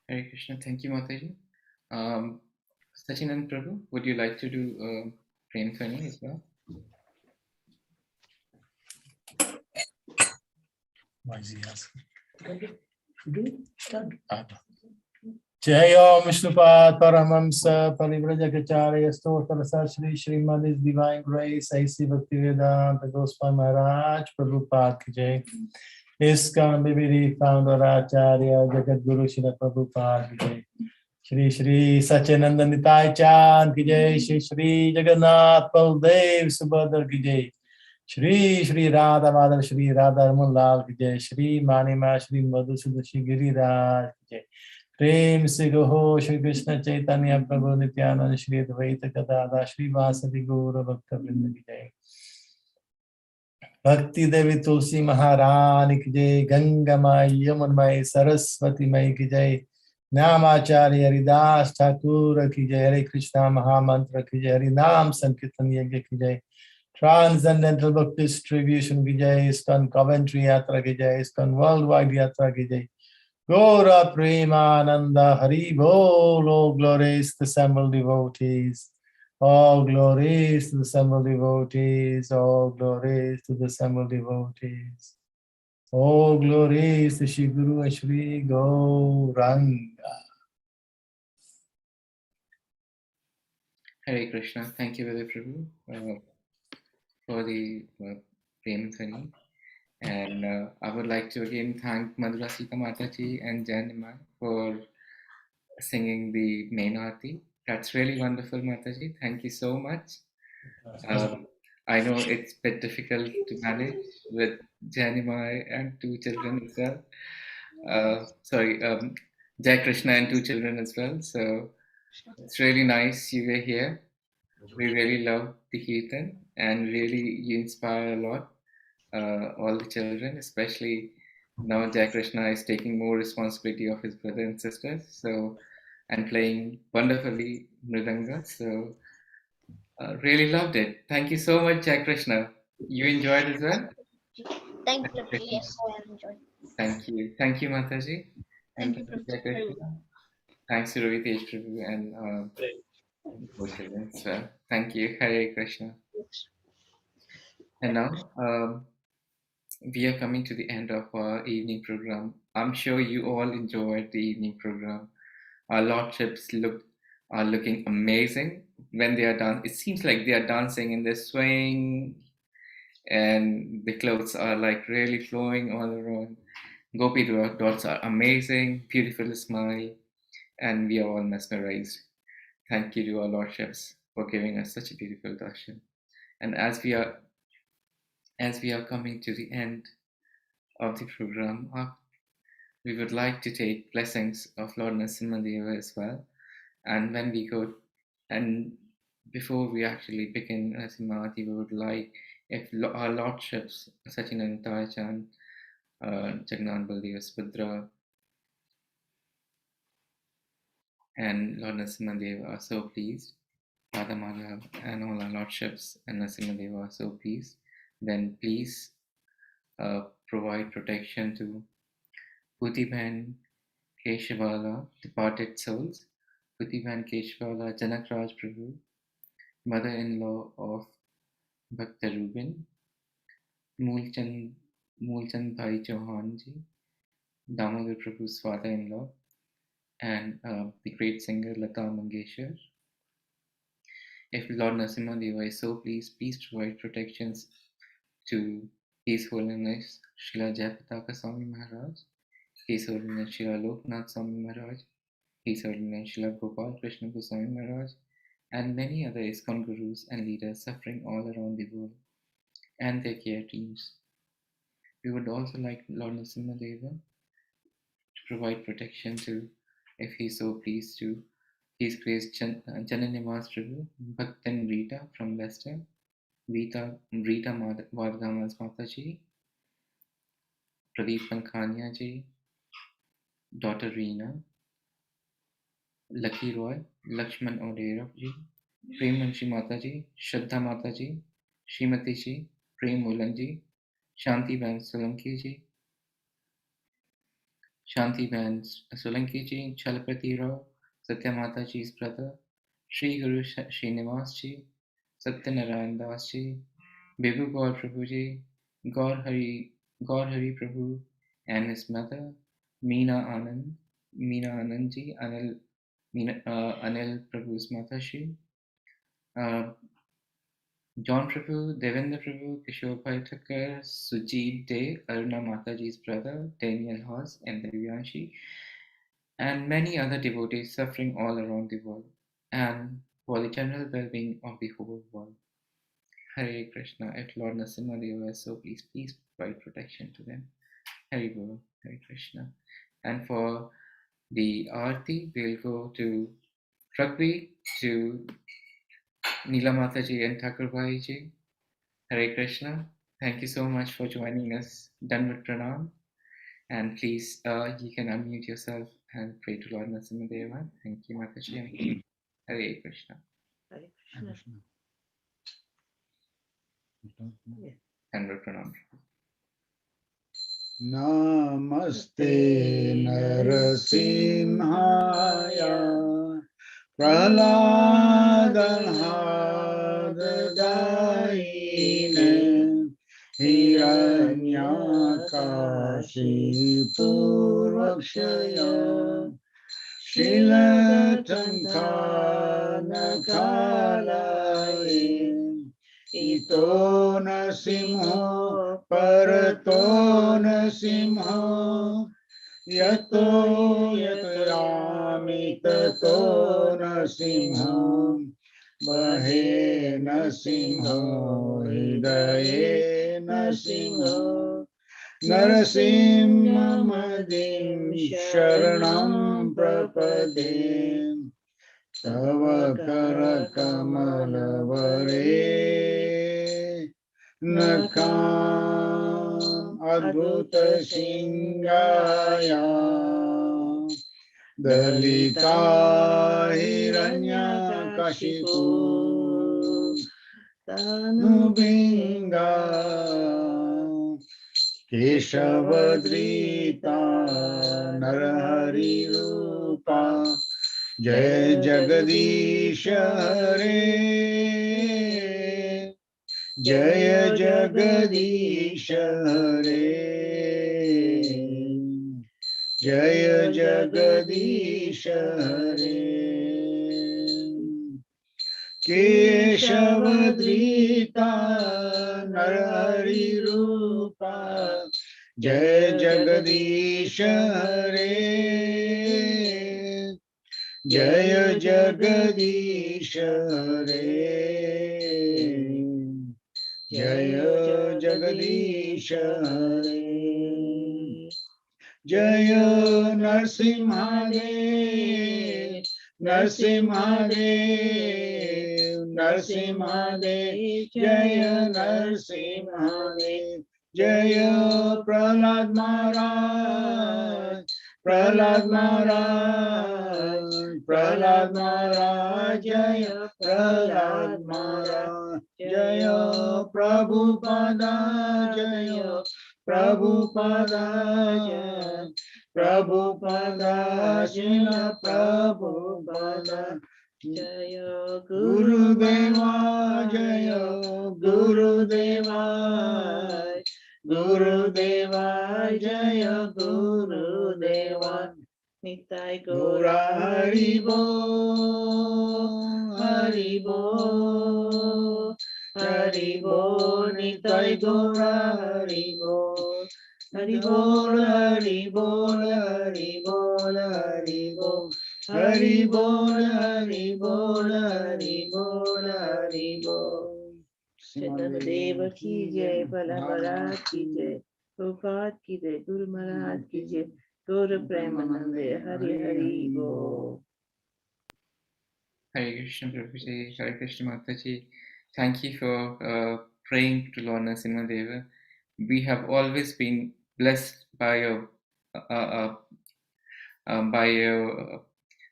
Hare Krishna. Thank you, Mataji. Sachin and Prabhu, would you like to do Prem Thani as well? Why is he asking? Jai Om Vishnupat Paramamsa Parivrajacharya Stotra Shri Srimad His Divine Grace A.C. Bhaktivedanta Goswami Maharaj Prabhupada Ki Jai. Iskcon Coventry founder Acharya Jagat Guru Srila Prabhupada Ki Jai. Shri Shri Satyananda Nitai Chand Ki Jai. Shri Shri Jagannath Baldev Subhadra Ki Jai. Shri Shri Radha Madhav Shri Radha Raman Lal Ki Jai. Shri Manima Shri Madhusudan Shri Giriraj Ki Jai. Prem se Goho Shri Krishna Chaitanya Prabhu Nityananda Shri Advaita Gadada Shri Vasadi Gaura Bhakta Vrinda Ki Jai. Bhakti Devi Tulsi Maharani Ki Jai. Ganga Mai Yamun Mai Saraswati Mai Ki Jai. Namacharya Haridas Thakur Ki Jai. Hare Krishna Mahamantra Ki Jai. Hari Nam Sankirtan Yajna Ki Jai. Transcendental Book Distribution Ki Jai. Iskcon Coventry Yatra Ki Jai. Iskcon Worldwide Yatra Ki Jai. Gaura Premananda Hari Bol. All glories to the assembled devotees. All glories to the assembled devotees. All glories to the assembled devotees. All glories to Shri Guru and Shri Gauranga. Hare Krishna. Thank you, Veda Prabhu, for the Prem Thani. And I would like to again thank Madhura Sita Mataji and Janima for singing the main aarti. That's really wonderful, Mataji. Thank you so much. I know it's a bit difficult to manage with Janima and two children as well. Jai Krishna and two children as well. So it's really nice you were here. We really love the Kirtan and really you inspire a lot. All the children, especially now Jai Krishna is taking more responsibility of his brother and sisters, so and playing wonderfully Mridanga. So really loved it. Thank you so much, Jai Krishna. You enjoyed as well? Thank you, Prabhu. Yes, I enjoyed. Thank you, Mataji. And Thank you, Prabhu. Jai Krishna. Thanks to Ravitesh Prabhu and both children as well. Thank you. Hare Krishna. And now we are coming to the end of our evening program. I'm sure you all enjoyed the evening program. Our lordships are looking amazing when they are done. It seems like they are dancing in the swing, and the clothes are like really flowing all around. Gopi dots are amazing, beautiful smile, and we are all mesmerized. Thank you to our lordships for giving us such a beautiful darshan. And as we are coming to the end of the program, we would like to take blessings of Lord Narasimhadeva as well. And when we go, and before we actually begin Narasimhati, we would like if our lordships, Sachinand Tayachan, Jagannath Baldev Subhadra, and Lord Narasimhadev are so pleased, Radha Madhav and all our lordships and Narasimhadev are so pleased, then please provide protection to Putiban Keshavala, departed souls, Putiban Keshavala, Janak Raj Prabhu, mother-in-law of Bhakta Rubin, Moolchand Bhai Chauhan ji, Damodar Prabhu's father-in-law, and the great singer Lata Mangeshkar. If Lord Narasimhadeva is so pleased, please provide protections to His Holiness Srila Jayapataka Swami Maharaj, His Holiness Srila Loknath Swami Maharaj, His Holiness Srila Gopal Krishna Goswami Maharaj, and many other Iskcon gurus and leaders suffering all around the world, and their care teams. We would also like Lord Narasimhadeva to provide protection to, if He so pleased, to His Grace Janani Prabhu, Bhaktan Rita from Leicester, Rita Vardhaman's Mataji, Pradeep Pankhania ji, daughter Reena, Lucky Roy, Lakshman Odera ji, Prem Manshi Mataji, Shraddha Mataji, Srimati ji, Prem Mulan ji, Shanti Ben Solanki ji, Shanti Ben Solanki ji, Chalapati Rao, Satyamata ji's brother, Sri Guru Srinivas ji, Satyanarayan Das ji, Bibu Gaur Prabhu ji, Gaur Hari Prabhu and his mother, Meena Anand ji, Anil Prabhu's mother Shri, uh, John Prabhu, Devendra Prabhu, Kishore Bhai Thakkar, Sujit De, Aruna Mataji's brother, Daniel Haas, and Devyanshi, and many other devotees suffering all around the world, and for the general well-being of the whole world. Hare Krishna, if Lord Narasimha is so, please provide protection to them. Hare Bol, Hare Krishna. And for the Aarti, we'll go to Rugby, to Neela Mataji and Thakur Bhai ji. Hare Krishna. Thank you so much for joining us. Danvat Pranam. And please, you can unmute yourself and pray to Lord Narasimha. Thank you, Mataji. Hare Krishna. Hare Krishna. Danvat Pranam. Namaste Narasimhaya Praladalhadayine Hiranyakashipurvakshaya Shilatankanakalaye Ito Nasimho Parato Nasimho Yato Yatayami Tato Nasimho Bahe Nasimho Hidaye Nasimho Narasimhadim Sharanam Prapadim Tava Karakamalavare Nakam Adbhuta Singaya Dalita Hiranya Kashipu Tanubinga Keshavadrita Narahari Rupa Jai Jagadish Hare Jai Jagadish Hare Jai Jagadish Hare Keshavadrita Narahari Rupa Jai Jagadish Hare Jaya Jagadish Hare Jaya Jagadish Hare Jaya Narasimhadev Narasimhadev Narasimhadev Jaya Narasimhadev Jaya Prahlad Maharaj Prahlad Maharaj Prahlad Maharaj Jaya Prahlad Maharaj Jaya Prabhupada Jaya Prabhupada Jaya Prabhupada Jaya Prabhupada Jaya Gurudeva Jaya Gurudeva Gurudeva Jaya Gurudeva Nitai Gora Haribo Haribo Haribo Nitai Gora Haribo Haribol Haribol Haribol Haribol Haribol Haribol Haribol Haribol Chandradev की जय बल महाराज की जय प्रभुपाद की जय गुरु महाराज की जय गौर प्रेमानंद हरि हरि बोल Hare Krishna Prabhuji, Hare Krishna Mataji. Thank you for praying to Lord Narasimha. We have always been blessed by your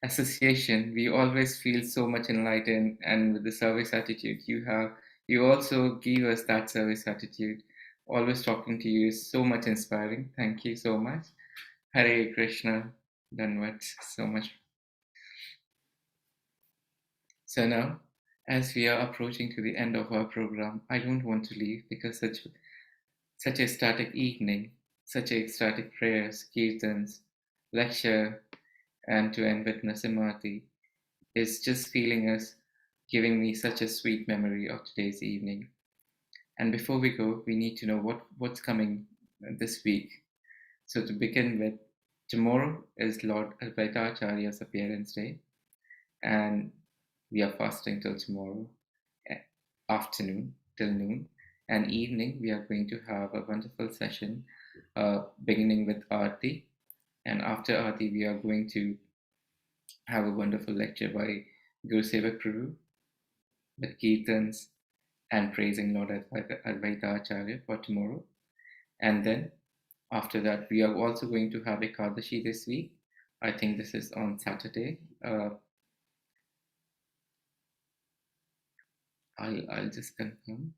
association. We always feel so much enlightened, and with the service attitude you have, you also give us that service attitude. Always talking to you is so much inspiring. Thank you so much. Hare Krishna, Danvat, so much. So now, as we are approaching to the end of our program, I don't want to leave because such a static evening, such a ecstatic prayers, kirtans, lecture, and to end with Nasimati is just feeling us, giving me such a sweet memory of today's evening. And before we go, we need to know what's coming this week. So to begin with, tomorrow is Lord Advaitacharya's appearance day, and we are fasting till tomorrow afternoon till noon, and evening we are going to have a wonderful session beginning with Aarti, and after Aarti we are going to have a wonderful lecture by Guru Sevak Prabhu with Kirtans and praising Lord Advaita Acharya for tomorrow. And then after that, we are also going to have Ekadashi this week. I think this is on Saturday. I'll just confirm.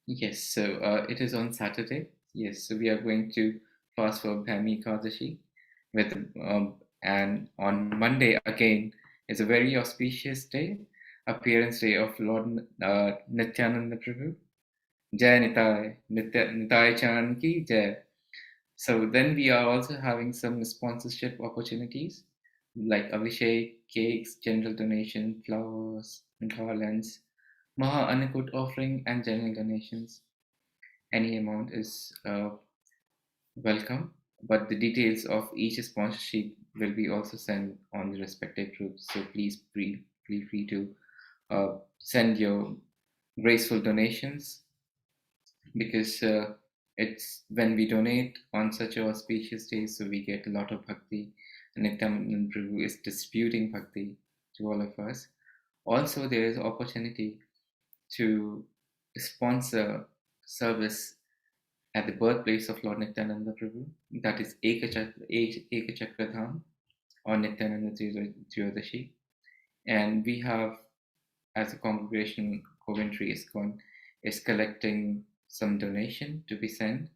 Yes, so it is on Saturday. Yes, so we are going to fast for Bhami Ekadashi with and on Monday again is a very auspicious day, appearance day of Lord Nityananda Prabhu. Jai Nitai, Nitai Chan ki Jai. So then we are also having some sponsorship opportunities like Abhishek, cakes, general donation, flowers, garlands, Maha Anakut offering, and general donations. Any amount is welcome, but the details of each sponsorship will be also sent on the respective groups. So please feel free to send your graceful donations, because it's when we donate on such a auspicious day, so we get a lot of bhakti. And Nityanand Prabhu is distributing bhakti to all of us. Also, there is opportunity to sponsor service at the birthplace of Lord Nityananda Prabhu, that is Ekachakra Dham or Nityananda Triyodashi. And we have, as a congregation, Coventry Iskcon is collecting some donation to be sent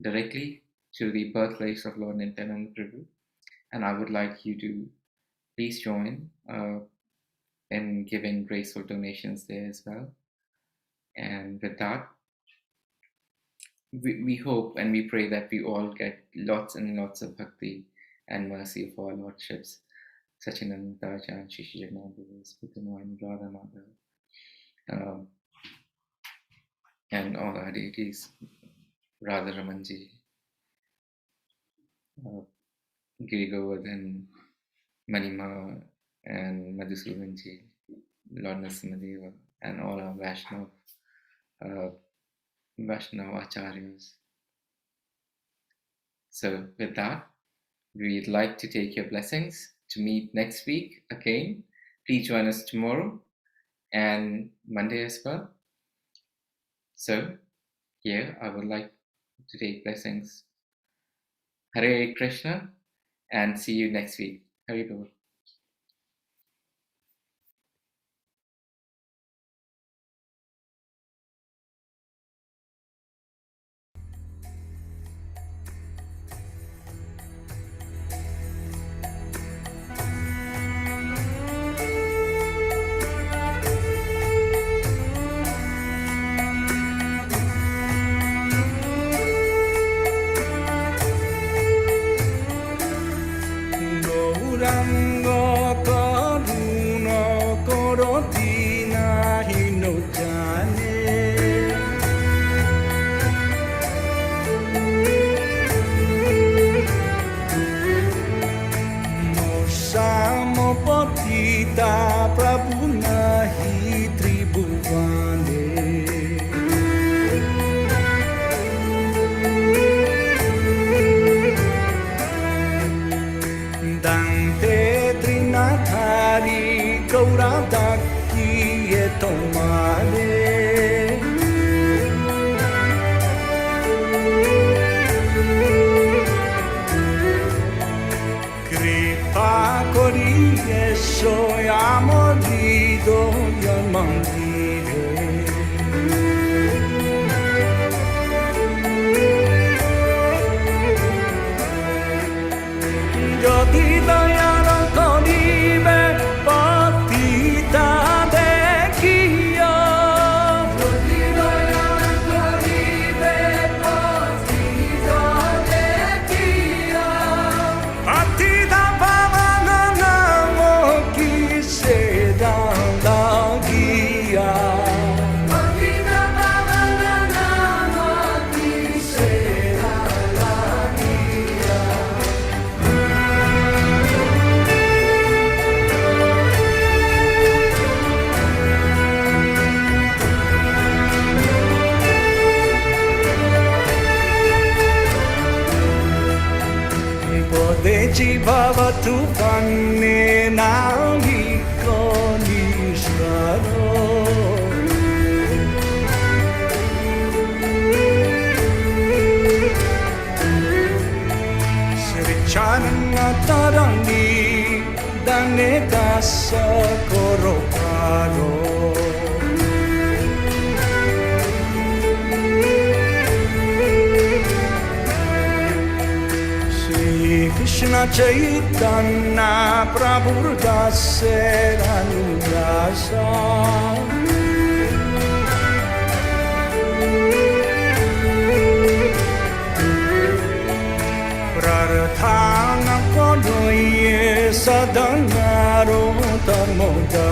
directly to the birthplace of Lord Nityananda Prabhu. And I would like you to please join in giving graceful donations there as well. And with that, we hope and we pray that we all get lots and lots of bhakti and mercy of our lordships, Sachinanda Acharya, Shishi Janabhas, Putanoy, Radha Madhav, and all our deities, Radha Ramanji, Giri Govardhan, Manima, and Madhusudanji, Lord Narasimhadeva, and all our Vaishnava Acharyas. So with that, we'd like to take your blessings to meet next week again. Please join us tomorrow and Monday as well. So here I would like to take blessings. Hare Krishna, and see you next week. Hare Bol. Prabhu nahi tribhuvane. Dante Trinathari Gauradaki etomare. 거리에 소야 멀리도 열망이래 저기다야 거리에 버티다 대기야 저기다야 거리에 버티다 대기야 버티다 바라나 먹기 세다라기야 버티다 바라나 먹기 세다라기야 Podeći baba tu panne nagi koni staro Srećana tarangi da ne da sa koroparo Krishna Chaitanya Prabhu Daseranugasa Prarthana Kodoye Sadanaro Dharmoda